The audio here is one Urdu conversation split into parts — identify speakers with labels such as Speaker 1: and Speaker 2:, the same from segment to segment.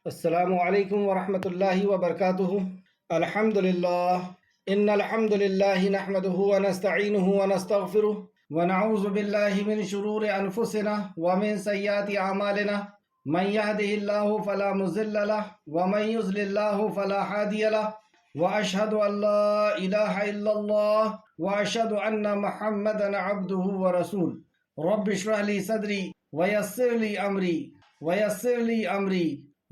Speaker 1: السلام علیکم ورحمۃ اللہ وبرکاتہ۔ الحمد للہ ان الحمد للہ نحمده ونستعینه ونستغفره ونعوذ باللہ من شرور انفسنا ومن سیئات اعمالنا من يهده الله فلا مضل له ومن يضلل الله فلا هادي له واشهد ان لا اله الا الله واشهد ان محمدا عبده ورسوله رب اشرح لي صدري ويسر لي امري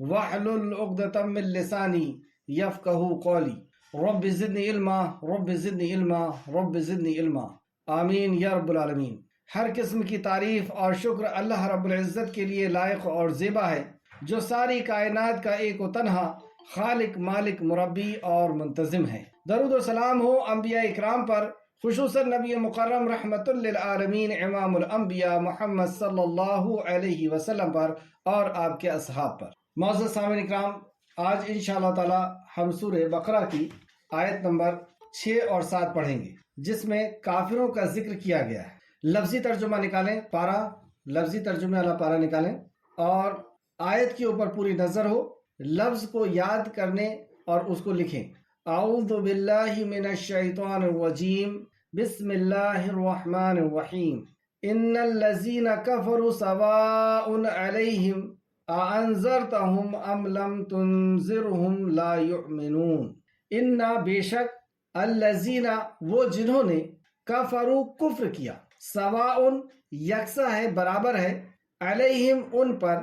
Speaker 1: واحلل عقدۃ من لسانی یفقہوا قولی رب زدنی علما رب زدنی علما رب زدنی علما آمین یا رب العالمین۔ ہر قسم کی تعریف اور شکر اللہ رب العزت کے لیے لائق اور زیبا ہے، جو ساری کائنات کا ایک و تنہا خالق، مالک، مربی اور منتظم ہے۔ درود و سلام ہو انبیاء اکرام پر، خصوصاً نبی مکرم رحمت للعالمین امام الانبیاء محمد صلی اللہ علیہ وسلم پر اور آپ کے اصحاب پر۔ معزز سامعین اکرام، آج انشاءاللہ تعالی ہم سورہ بقرہ کی آیت نمبر 6 اور 7 پڑھیں گے، جس میں کافروں کا ذکر کیا گیا ہے۔ لفظی ترجمہ نکالیں، لفظی ترجمے والا پارا نکالیں اور آیت کے اوپر پوری نظر ہو، لفظ کو یاد کرنے اور اس کو لکھیں۔ اعوذ باللہ من الشیطان الرجیم، بسم اللہ الرحمن الرحیم۔ ان الذین کفروا سواء علیہم اَأَنذَرْتَهُمْ أَمْ لَمْ تُنذِرْهُمْ لَا يُؤْمِنُونَ۔ اِنَّا بے شک، الَّذِينَ وہ جنہوں نے، کفروا کفر کیا، سواء یکساں ہے، برابر ہے، علیہم ان پر،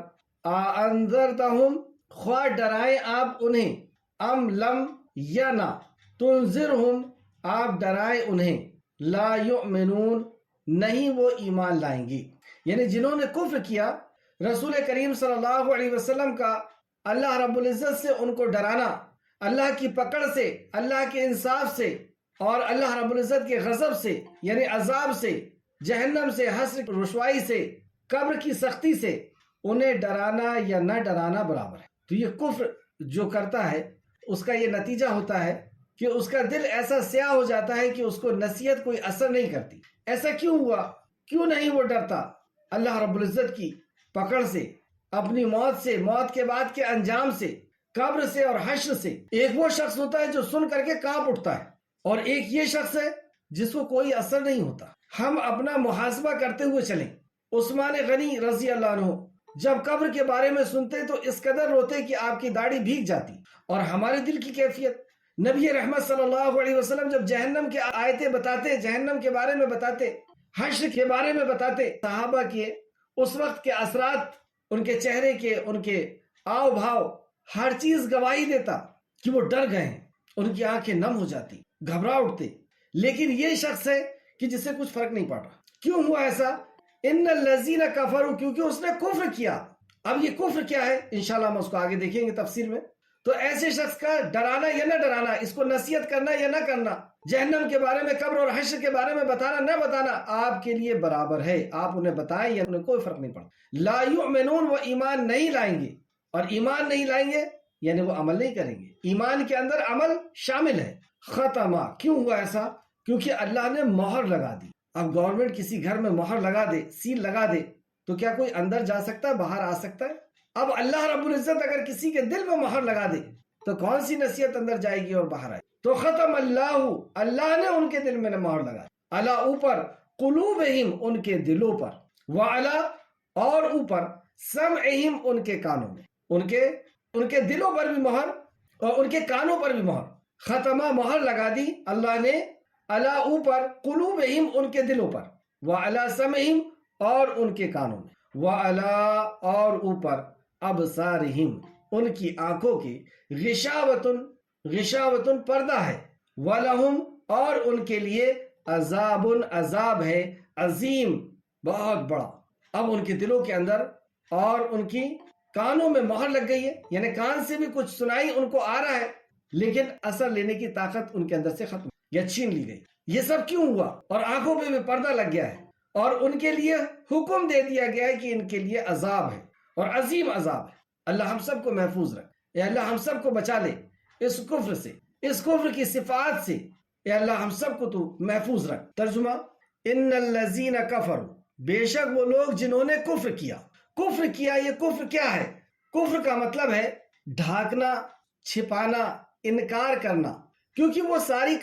Speaker 1: اَأَنذَرْتَهُمْ خواہ ڈرائیں آپ انہیں، ام لم یا نہ، تنذرہم آپ ڈرائیں انہیں، لا یؤمنون نہیں وہ ایمان لائیں گے۔ یعنی جنہوں نے کفر کیا، رسول کریم صلی اللہ علیہ وسلم کا اللہ رب العزت سے ان کو ڈرانا، اللہ کی پکڑ سے، اللہ کے انصاف سے اور اللہ رب العزت کے غضب سے، یعنی عذاب سے، جہنم سے، حشر رسوائی سے، قبر کی سختی سے، انہیں ڈرانا یا نہ ڈرانا برابر ہے۔ تو یہ کفر جو کرتا ہے، اس کا یہ نتیجہ ہوتا ہے کہ اس کا دل ایسا سیاہ ہو جاتا ہے کہ اس کو نصیحت کوئی اثر نہیں کرتی۔ ایسا کیوں ہوا؟ کیوں نہیں وہ ڈرتا اللہ رب العزت کی پکڑ سے، اپنی موت سے، موت کے بعد کے انجام سے، قبر سے اور حشر سے۔ ایک وہ شخص ہوتا ہے جو سن کر کے کانپ اٹھتا ہے، اور ایک یہ شخص ہے جس کو کوئی اثر نہیں ہوتا۔ ہم اپنا محاسبہ کرتے ہوئے چلیں۔ عثمان غنی رضی اللہ عنہ جب قبر کے بارے میں سنتے تو اس قدر روتے کہ آپ کی داڑھی بھیگ جاتی۔ اور ہمارے دل کی کیفیت، نبی رحمت صلی اللہ علیہ وسلم جب جہنم کے آیتیں بتاتے، جہنم کے بارے میں بتاتے، حشر کے بارے میں بتاتے، صحابہ کے اس وقت کے اثرات، ان کے چہرے کے، ان کے آؤ بھاؤ، ہر چیز گواہی دیتا کہ وہ ڈر گئے ہیں، ان کی آنکھیں نم ہو جاتی، گھبرا اٹھتے۔ لیکن یہ شخص ہے کہ جسے کچھ فرق نہیں پڑ رہا۔ کیوں ہوا ایسا؟ ان الذین کفروا، کیونکہ اس نے کفر کیا۔ اب یہ کفر کیا ہے انشاءاللہ ہم اس کو آگے دیکھیں گے تفسیر میں۔ تو ایسے شخص کا ڈرانا یا نہ ڈرانا، اس کو نصیحت کرنا یا نہ کرنا، جہنم کے بارے میں، قبر اور حشر کے بارے میں بتانا نہ بتانا، آپ کے لیے برابر ہے۔ آپ انہیں بتائیں یا انہیں کوئی فرق نہیں پڑتا۔ لا یؤمنون وہ ایمان نہیں لائیں گے، اور ایمان نہیں لائیں گے یعنی وہ عمل نہیں کریں گے۔ ایمان کے اندر عمل شامل ہے۔ ختمہ، کیوں ہوا ایسا؟ کیونکہ اللہ نے مہر لگا دی۔ اب گورنمنٹ کسی گھر میں مہر لگا دے، سیل لگا دے، تو کیا کوئی اندر جا سکتا ہے، باہر آ سکتا ہے؟ اب اللہ رب العزت اگر کسی کے دل میں مہر لگا دے تو کون سی نصیحت اندر جائے گی اور باہر آئے؟ تو ختم اللہ نے ان کے دل میں مہر لگا دی، اللہ اوپر، قلوبہم ان کے دلوں پر، وعلا اور اوپر، سمعہم ان کے کانوں میں، ان کے دلوں پر بھی مہر اور ان کے کانوں پر بھی مہر۔ ختمہ مہر لگا دی اللہ نے، اللہ اوپر، قلوبہم ان کے دلوں پر، وعلا سمعہم اور ان کے کانوں میں، وعلا اور اوپر، ابصارہم ان کی آنکھوں کی، غشاوتن پردہ ہے، وَلَهُمْ اور ان کے لیے، عذاب عذاب ہے، عظیم بہت بڑا۔ اب ان کے دلوں کے اندر اور ان کی کانوں میں مہر لگ گئی ہے، یعنی کان سے بھی کچھ سنائی ان کو آ رہا ہے، لیکن اثر لینے کی طاقت ان کے اندر سے ختم یا چھین لی گئی۔ یہ سب کیوں ہوا؟ اور آنکھوں پہ بھی پردہ لگ گیا ہے، اور ان کے لیے حکم دے دیا گیا ہے کہ ان کے لیے عذاب ہے، اور عظیم عذاب ہے۔ اللہ ہم سب کو محفوظ رکھ، اے اللہ ہم سب کو بچا لے اس کفر سے، اس کفر کی صفات سے، اے اللہ ہم سب کو تو محفوظ رکھ۔ ترجمہ، ان الذین کفروا بے شک وہ لوگ جنہوں نے کفر کیا۔ کفر کیا، یہ کفر کیا ہے؟ کفر کا مطلب ہے ڈھانکنا، چھپانا، انکار کرنا، کیونکہ وہ ساری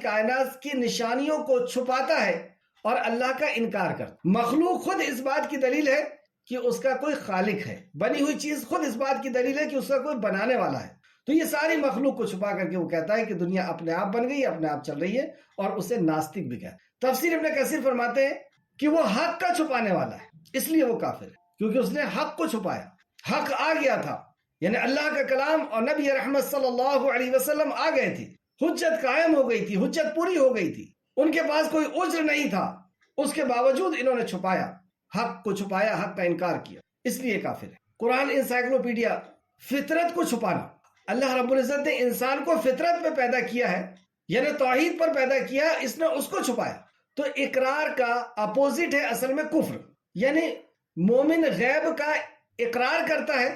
Speaker 1: کائنات کی نشانیوں کو چھپاتا ہے اور اللہ کا انکار کرتا۔ مخلوق خود اس بات کی دلیل ہے کہ اس کا کوئی خالق ہے، بنی ہوئی چیز خود اس بات کی دلیل ہے کہ اس کا کوئی بنانے والا ہے۔ تو یہ ساری مخلوق کو چھپا کر کے وہ کہتا ہے کہ دنیا اپنے آپ بن گئی ہے، اپنے آپ چل رہی ہے، اور اسے ناستک بھی کہتا ہے۔ تفسیر ابن کثیر فرماتے ہیں کہ وہ حق کا چھپانے والا ہے، اس لیے وہ کافر ہے، کیونکہ اس نے حق کو چھپایا۔ حق آ گیا تھا، یعنی اللہ کا کلام اور نبی رحمت صلی اللہ علیہ وسلم آ گئے تھے، حجت قائم ہو گئی تھی، حجت پوری ہو گئی تھی، ان کے پاس کوئی عذر نہیں تھا، اس کے باوجود انہوں نے چھپایا، حق کو چھپایا، حق کا انکار کیا، اس لیے کافر ہے۔ قرآن انسائکلوپیڈیا، فطرت کو چھپانا۔ اللہ رب العزت نے انسان کو فطرت پہ پیدا کیا ہے، یعنی توحید پر پیدا کیا، اس نے اس کو چھپایا۔ تو اقرار کا اپوزٹ ہے اصل میں کفر، یعنی مومن غیب کا اقرار کرتا ہے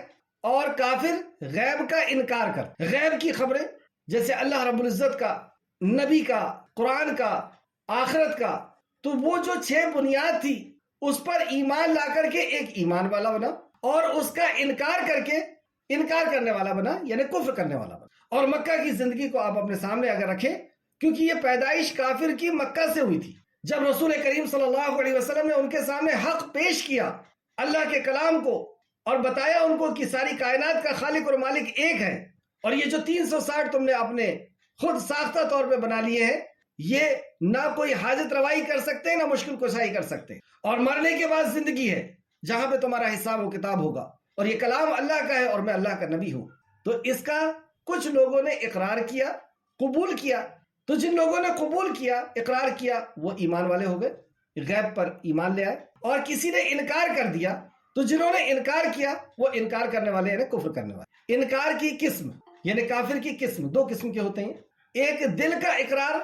Speaker 1: اور کافر غیب کا انکار کرتا ہے۔ غیب کی خبریں جیسے اللہ رب العزت کا، نبی کا، قرآن کا، آخرت کا، تو وہ جو 6 بنیاد تھی اس پر ایمان لا کر کے ایک ایمان والا بنا، اور اس کا انکار کر کے انکار کرنے والا بنا، یعنی کفر کرنے والا بنا۔ اور مکہ کی زندگی کو آپ اپنے سامنے اگر رکھیں، کیونکہ یہ پیدائش کافر کی مکہ سے ہوئی تھی، جب رسول کریم صلی اللہ علیہ وسلم نے ان کے سامنے حق پیش کیا، اللہ کے کلام کو، اور بتایا ان کو کہ ساری کائنات کا خالق اور مالک ایک ہے، اور یہ جو 360 تم نے اپنے خود ساختہ طور پہ بنا لیے ہیں، یہ نہ کوئی حاجت روائی کر سکتے، نہ مشکل کشائی کر سکتے، اور مرنے کے بعد زندگی ہے جہاں پہ تمہارا حساب و کتاب ہوگا، اور یہ کلام اللہ کا ہے اور میں اللہ کا نبی ہوں۔ تو اس کا کچھ لوگوں نے اقرار کیا، قبول کیا، تو جن لوگوں نے قبول کیا، اقرار کیا، وہ ایمان والے ہو گئے، غیب پر ایمان لے آئے، اور کسی نے انکار کر دیا، تو جنہوں نے انکار کیا وہ انکار کرنے والے یعنی کفر کرنے والے۔ انکار کی قسم یعنی کافر کی قسم 2 قسم کے ہوتے ہیں، ایک دل کا اقرار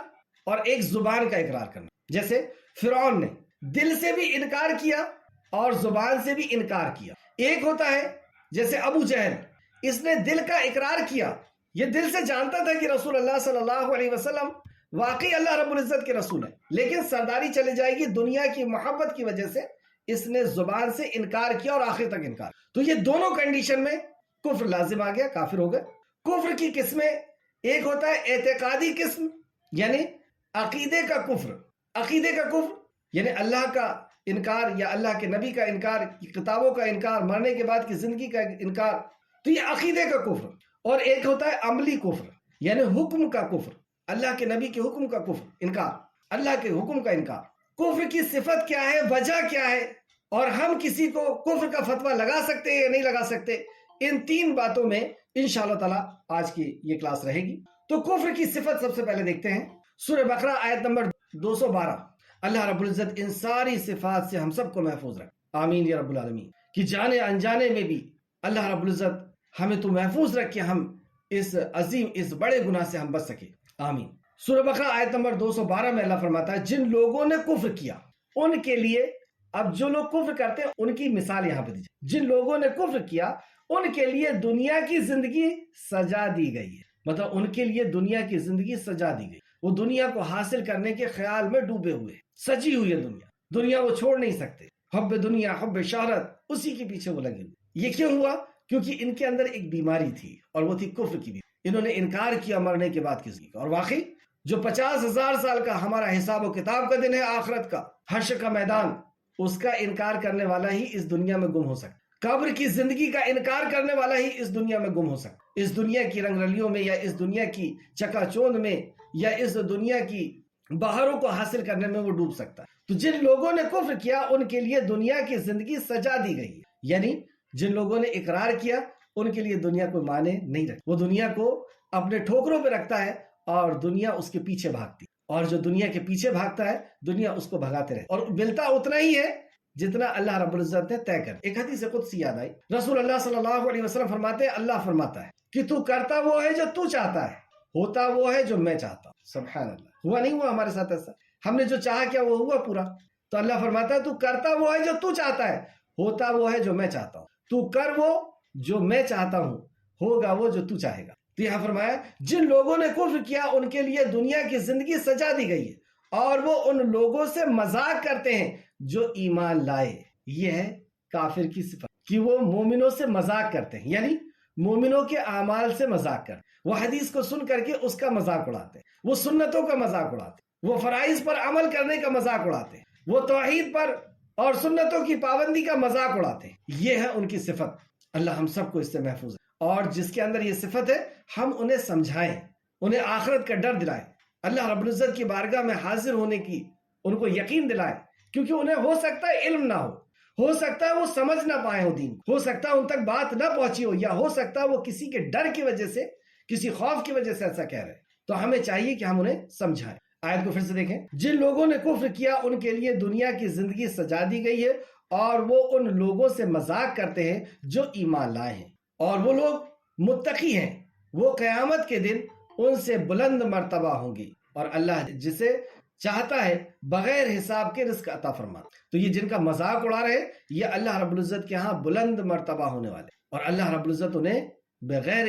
Speaker 1: اور ایک زبان کا اقرار کرنا۔ جیسے فرعون نے دل سے بھی انکار کیا اور زبان سے بھی انکار کیا۔ ایک ہوتا ہے جیسے ابو جہل، اس نے دل کا اقرار کیا، یہ دل سے جانتا تھا کہ رسول اللہ صلی اللہ علیہ وسلم واقعی اللہ رب العزت کے رسول ہے، لیکن سرداری چلی جائے گی دنیا کی محبت کی وجہ سے اس نے زبان سے انکار کیا اور آخر تک انکار۔ تو یہ دونوں کنڈیشن میں کفر لازم آ گیا، کافر ہو گئے۔ کفر کی قسمیں، ایک ہوتا ہے اعتقادی قسم، یعنی عقیدے کا کفر۔ عقیدے کا کفر یعنی اللہ کا انکار یا اللہ کے نبی کا انکار، کتابوں کا انکار، مرنے کے بعد کی زندگی کا انکار، تو یہ عقیدے کا کفر۔ اور ایک ہوتا ہے عملی کفر، یعنی حکم کا کفر، اللہ کے نبی کے حکم کا کفر، انکار، اللہ کے حکم کا انکار۔ کفر کی صفت کیا ہے، وجہ کیا ہے، اور ہم کسی کو کفر کا فتویٰ لگا سکتے ہیں یا نہیں لگا سکتے، ان 3 باتوں میں انشاءاللہ تعالی آج کی یہ کلاس رہے گی۔ تو کفر کی صفت سب سے پہلے دیکھتے ہیں، سورہ بقرہ آیت نمبر 212۔ اللہ رب العزت ان ساری صفات سے ہم سب کو محفوظ رکھ، آمین یا رب العالمین، کہ جانے انجانے میں بھی اللہ رب العزت ہمیں تو محفوظ رکھ کہ ہم اس عظیم، اس بڑے گناہ سے ہم بچ سکے، آمین۔ سورہ بقرہ آیت نمبر 212 میں اللہ فرماتا ہے جن لوگوں نے کفر کیا ان کے لیے، اب جو لوگ کفر کرتے ہیں ان کی مثال یہاں پہ دی جائے، جن لوگوں نے کفر کیا ان کے لیے دنیا کی زندگی سجا دی گئی ہے، مطلب ان کے لیے دنیا کی زندگی سجا دی گئی، وہ دنیا کو حاصل کرنے کے خیال میں ڈوبے ہوئے، سجی ہوئی ہے دنیا وہ چھوڑ نہیں سکتے، حب دنیا، حب شہرت، اسی کے پیچھے وہ لگے ہوئے۔ یہ کیوں ہوا؟ کیونکہ ان کے اندر ایک بیماری تھی اور وہ تھی کفر کی بیماری۔ انہوں نے انکار کیا مرنے کے بعد کی زندگی کا، اور واقعی جو 50,000 سال کا ہمارا حساب و کتاب کا دن ہے، آخرت کا، حشر کا میدان، اس کا انکار کرنے والا ہی اس دنیا میں گم ہو سکتا، قبر کی زندگی کا انکار کرنے والا ہی اس دنیا میں گم ہو سکتا، اس دنیا کی رنگ رلیوں میں، یا اس دنیا کی چکا چوند میں، یا اس دنیا کی بہاروں کو حاصل کرنے میں وہ ڈوب سکتا ہے۔ تو جن لوگوں نے کفر کیا ان کے لیے دنیا کی زندگی سجا دی گئی ہے، یعنی جن لوگوں نے اقرار کیا ان کے لیے دنیا کو معنی نہیں رکھتا، وہ دنیا کو اپنے ٹھوکروں پہ رکھتا ہے اور دنیا اس کے پیچھے بھاگتی، اور جو دنیا کے پیچھے بھاگتا ہے دنیا اس کو بھگاتے رہے، اور ملتا اتنا ہی ہے جتنا اللہ رب العزت نے طے کر۔ ایک حدیث قدسی یاد آئی، رسول اللہ صلی اللہ علیہ وسلم فرماتے ہیں، اللہ فرماتا ہے کہ تو کرتا وہ ہے جو تو چاہتا ہے، ہوتا وہ ہے جو میں چاہتا ہوں۔ سبحان اللہ، ہوا نہیں ہوا ہمارے ساتھ ایسا؟ ہم نے جو چاہا کیا وہ ہوا پورا؟ تو اللہ فرماتا ہے تو کرتا وہ ہے جو تو چاہتا ہے، ہوتا وہ ہے جو میں چاہتا ہوں، تو کر وہ جو میں چاہتا ہوں، ہوگا وہ جو تو چاہے گا۔ تو یہاں فرمایا جن لوگوں نے کفر کیا ان کے لیے دنیا کی زندگی سجا دی گئی ہے اور وہ ان لوگوں سے مذاق کرتے ہیں جو ایمان لائے۔ یہ ہے کافر کی صفت کہ وہ مومنوں سے مذاق کرتے ہیں، یعنی مومنوں کے اعمال سے مذاق کر، وہ حدیث کو سن کر کے اس کا مذاق اڑاتے، وہ سنتوں کا مذاق اڑاتے، وہ فرائض پر عمل کرنے کا مذاق اڑاتے، وہ توحید پر اور سنتوں کی پابندی کا مذاق اڑاتے. یہ ہے ان کی صفت. اللہ ہم سب کو اس سے محفوظ ہے، اور جس کے اندر یہ صفت ہے ہم انہیں سمجھائیں، انہیں آخرت کا ڈر دلائیں، اللہ رب العزت کی بارگاہ میں حاضر ہونے کی ان کو یقین دلائیں. کیونکہ انہیں ہو سکتا ہے علم نہ ہو سکتا ہے وہ سمجھ نہ پائے ہو دین، ہو سکتا ہے ان تک بات نہ پہنچی ہو، یا ہو سکتا ہے وہ کسی کے ڈر کی وجہ سے، کسی خوف کی وجہ سے ایسا کہہ رہے. تو ہمیں چاہیے کہ ہم انہیں سمجھائیں. آیت کو پھر سے دیکھیں. جن لوگوں نے کفر کیا ان کے لیے دنیا کی زندگی سجا دی گئی ہے، اور وہ ان لوگوں سے مذاق کرتے ہیں جو ایمان لائے ہیں، اور وہ لوگ متقی ہیں، وہ قیامت کے دن ان سے بلند مرتبہ ہوں گی، اور اللہ جسے چاہتا ہے بغیر حساب کے رزق عطا فرما. تو یہ جن کا مذاق اڑا رہے یہ اللہ رب العزت کے ہاں بلند مرتبہ ہونے والے، اور اللہ رب العزت انہیں بغیر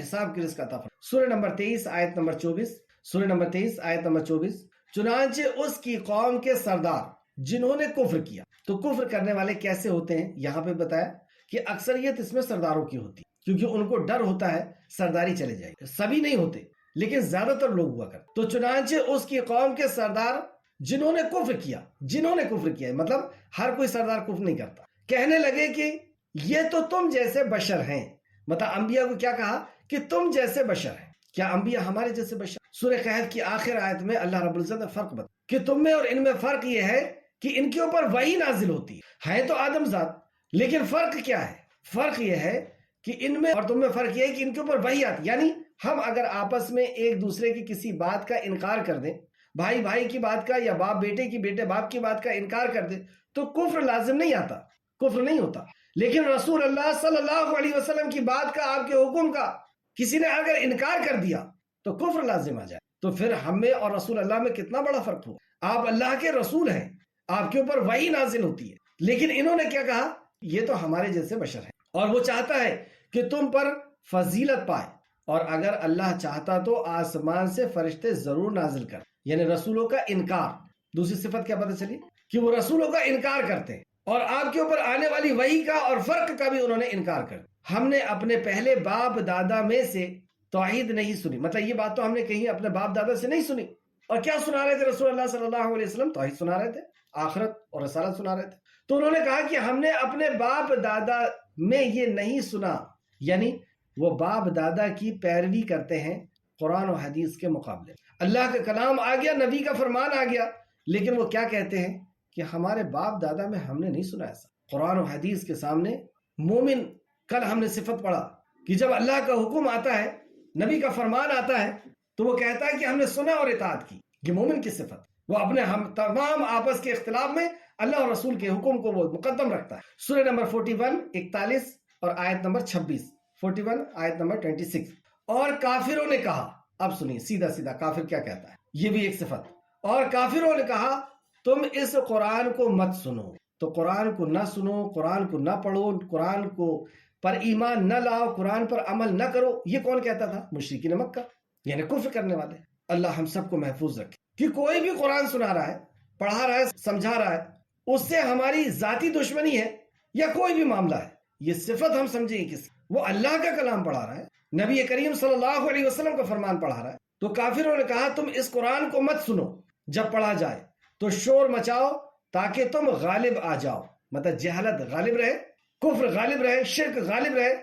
Speaker 1: حساب کے رزق عطا فرما. سورہ نمبر 23 آیت نمبر 24. سورہ نمبر 23 آیت نمبر 24. چنانچہ اس کی قوم کے سردار جنہوں نے کفر کیا. تو کفر کرنے والے کیسے ہوتے ہیں یہاں پہ بتایا کہ اکثریت اس میں سرداروں کی ہوتی ہے، کیونکہ ان کو ڈر ہوتا ہے سرداری چلے جائے گی. سبھی نہیں ہوتے لیکن زیادہ تر لوگ ہوا کرتے. تو چنانچہ اس کی قوم کے سردار جنہوں نے کفر کیا مطلب ہر کوئی سردار کفر نہیں کرتا، کہنے لگے کہ یہ تو تم جیسے بشر ہیں. مطلب انبیاء کو کیا کہا کہ تم جیسے بشر ہیں. کیا انبیاء ہمارے جیسے بشر؟ سورہ قحط کی آخر آیت میں اللہ رب العزت نے فرق بتا کہ تم میں اور ان میں فرق یہ ہے کہ ان کے اوپر وحی نازل ہوتی ہے تو آدم ذات، لیکن فرق کیا ہے؟ فرق یہ ہے کہ ان میں اور تم میں فرق یہ ہے کہ ان کے اوپر وحی آتی. یعنی ہم اگر آپس میں ایک دوسرے کی کسی بات کا انکار کر دیں، بھائی بھائی کی بات کا یا باپ بیٹے کی، بیٹے باپ کی بات کا انکار کر دیں، تو کفر لازم نہیں آتا، کفر نہیں ہوتا. لیکن رسول اللہ صلی اللہ علیہ وسلم کی بات کا، آپ کے حکم کا کسی نے اگر انکار کر دیا تو کفر لازم آ جائے. تو پھر ہم میں اور رسول اللہ میں کتنا بڑا فرق ہوا. آپ اللہ کے رسول ہیں، آپ کے اوپر وحی نازل ہوتی ہے، لیکن انہوں نے کیا کہا؟ یہ تو ہمارے جیسے بشر ہیں، اور وہ چاہتا ہے کہ تم پر فضیلت پائے، اور اگر اللہ چاہتا تو آسمان سے فرشتے ضرور نازل کر. یعنی رسولوں کا انکار. دوسری صفت کیا پتہ چلی؟ کہ وہ رسولوں کا انکار کرتے ہیں، اور آپ کے اوپر آنے والی وحی کا اور فرق کا بھی انہوں نے انکار کر. ہم نے اپنے پہلے باپ دادا میں سے توحید نہیں سنی. مطلب یہ بات تو ہم نے کہیں اپنے باپ دادا سے نہیں سنی. اور کیا سنا رہے تھے رسول اللہ صلی اللہ علیہ وسلم؟ توحید سنا رہے تھے، آخرت اور رسالت سنا رہے تھے. تو انہوں نے کہا کہ ہم نے اپنے باپ دادا میں یہ نہیں سنا. یعنی وہ باپ دادا کی پیروی کرتے ہیں قرآن و حدیث کے مقابلے. اللہ کا کلام آ گیا، نبی کا فرمان آ گیا، لیکن وہ کیا کہتے ہیں کہ ہمارے باپ دادا میں ہم نے نہیں سنا ایسا. قرآن و حدیث کے سامنے مومن، کل ہم نے صفت پڑھا کہ جب اللہ کا حکم آتا ہے، نبی کا فرمان آتا ہے، تو وہ کہتا ہے کہ ہم نے سنا اور اطاعت کی. یہ مومن کی صفت. وہ اپنے ہم تمام آپس کے اختلاف میں اللہ اور رسول کے حکم کو وہ مقدم رکھتا ہے. سورہ نمبر 41 اور آیت نمبر 26. 41 آیت نمبر 26. اور کافروں نے کہا، اب سنیے سیدھا کافر کیا کہتا ہے، یہ بھی ایک صفت. اور کافروں نے کہا تم اس قرآن کو مت سنو. تو قرآن کو نہ سنو، قرآن کو نہ پڑھو، قرآن کو پر ایمان نہ لاؤ، قرآن پر عمل نہ کرو. یہ کون کہتا تھا؟ مشرکین مکہ، یعنی کفر کرنے والے. اللہ ہم سب کو محفوظ رکھے کہ کوئی بھی قرآن سنا رہا ہے، پڑھا رہا ہے، سمجھا رہا ہے، اس سے ہماری ذاتی دشمنی ہے یا کوئی بھی معاملہ ہے، یہ صفت ہم سمجھیں کس؟ وہ اللہ کا کلام پڑھا رہا ہے، نبی کریم صلی اللہ علیہ وسلم کا فرمان پڑھا رہا ہے. تو کافروں نے کہا تم اس قرآن کو مت سنو، جب پڑھا جائے تو شور مچاؤ تاکہ تم غالب آ جاؤ. مطلب جہالت غالب رہے، کفر غالب رہے، شرک غالب رہے،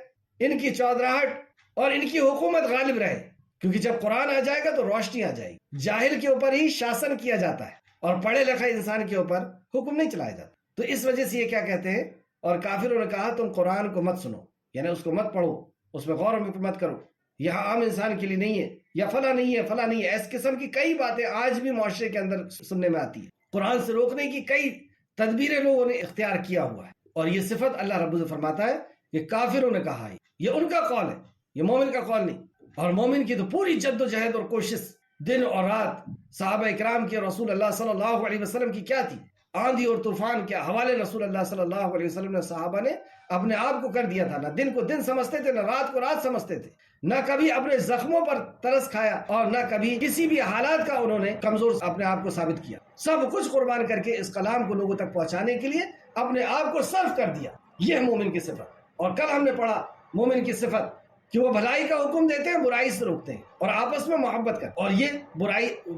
Speaker 1: ان کی چودراہٹ اور ان کی حکومت غالب رہے. کیونکہ جب قرآن آ جائے گا تو روشنی آ جائے گی. جاہل کے اوپر ہی شاسن کیا جاتا ہے اور پڑھے لکھے انسان کے اوپر حکم نہیں چلایا جاتا. تو اس وجہ سے یہ کیا کہتے ہیں؟ اور کافروں نے کہا تم قرآن کو مت سنو، یعنی اس کو مت پڑھو، اس میں غور و فکر مت کرو، یہاں عام انسان کے لیے نہیں ہے، یا فلاں نہیں ہے، فلاں نہیں ہے. اس قسم کی کئی باتیں آج بھی معاشرے کے اندر سننے میں آتی ہے. قرآن سے روکنے کی کئی تدبیریں لوگوں نے اختیار کیا ہوا ہے. اور یہ صفت اللہ رب العزت فرماتا ہے کہ کافروں نے کہا ہے. یہ ان کا قول ہے، یہ مومن کا قول نہیں. اور مومن کی تو پوری جد و جہد اور کوشش دن اور رات. صحابہ اکرام کی، رسول اللہ صلی اللہ علیہ وسلم کی کیا تھی؟ آندھی اور طوفان کے حوالے رسول اللہ صلی اللہ علیہ وسلم نے، صحابہ نے اپنے آپ کو کر دیا تھا. نہ دن کو دن سمجھتے تھے، نہ رات کو رات سمجھتے تھے، نہ کبھی اپنے زخموں پر ترس کھایا، اور نہ کبھی کسی بھی حالات کا انہوں نے کمزور اپنے آپ کو ثابت کیا. سب کچھ قربان کر کے اس کلام کو لوگوں تک پہنچانے کے لیے اپنے آپ کو صرف کر دیا. یہ ہے مومن کی صفت. اور کل ہم نے پڑھا مومن کی صفت کہ وہ بھلائی کا حکم دیتے ہیں، برائی سے روکتے ہیں اور آپس میں محبت کرتے ہیں، اور یہ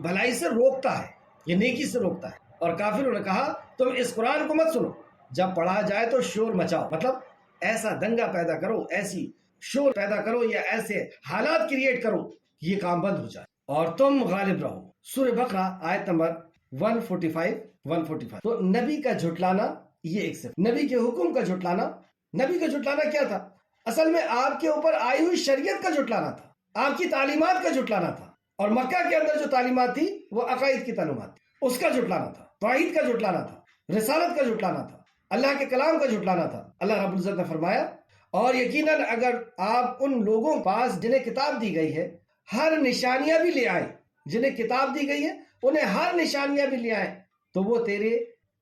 Speaker 1: بھلائی سے روکتا ہے، یہ نیکی سے روکتا ہے۔ اور کافروں نے کہا تم اس قرآن کو مت سنو، جب پڑھا جائے تو شور مچاؤ، مطلب ایسا دنگا پیدا کرو، ایسی شور پیدا کرو یا ایسے حالات کریٹ کرو کہ یہ کام بند ہو جائے اور تم غالب رہو۔ سورہ بقرہ آیت نمبر 145۔ تو نبی کا جھٹلانا یہ ایک صفت، نبی کے حکم کا جھٹلانا۔ نبی کا جھٹلانا کیا تھا؟ اصل میں آپ کے اوپر آئی ہوئی شریعت کا جھٹلانا تھا، آپ کی تعلیمات کا جھٹلانا تھا، اور مکہ کے اندر جو تعلیمات تھی وہ عقائد کی تعلیمات تھی، اس کا جھٹلانا تھا، توحید کا جھٹلانا تھا، رسالت کا جھٹلانا تھا، اللہ کے کلام کا جھٹلانا تھا۔ اللہ رب العزت نے فرمایا، اور یقیناً اگر آپ ان لوگوں کے پاس جنہیں کتاب دی گئی ہے ہر نشانیاں بھی لے آئیں، جنہیں کتاب دی گئی ہے انہیں ہر نشانیاں بھی لے آئیں، تو وہ تیرے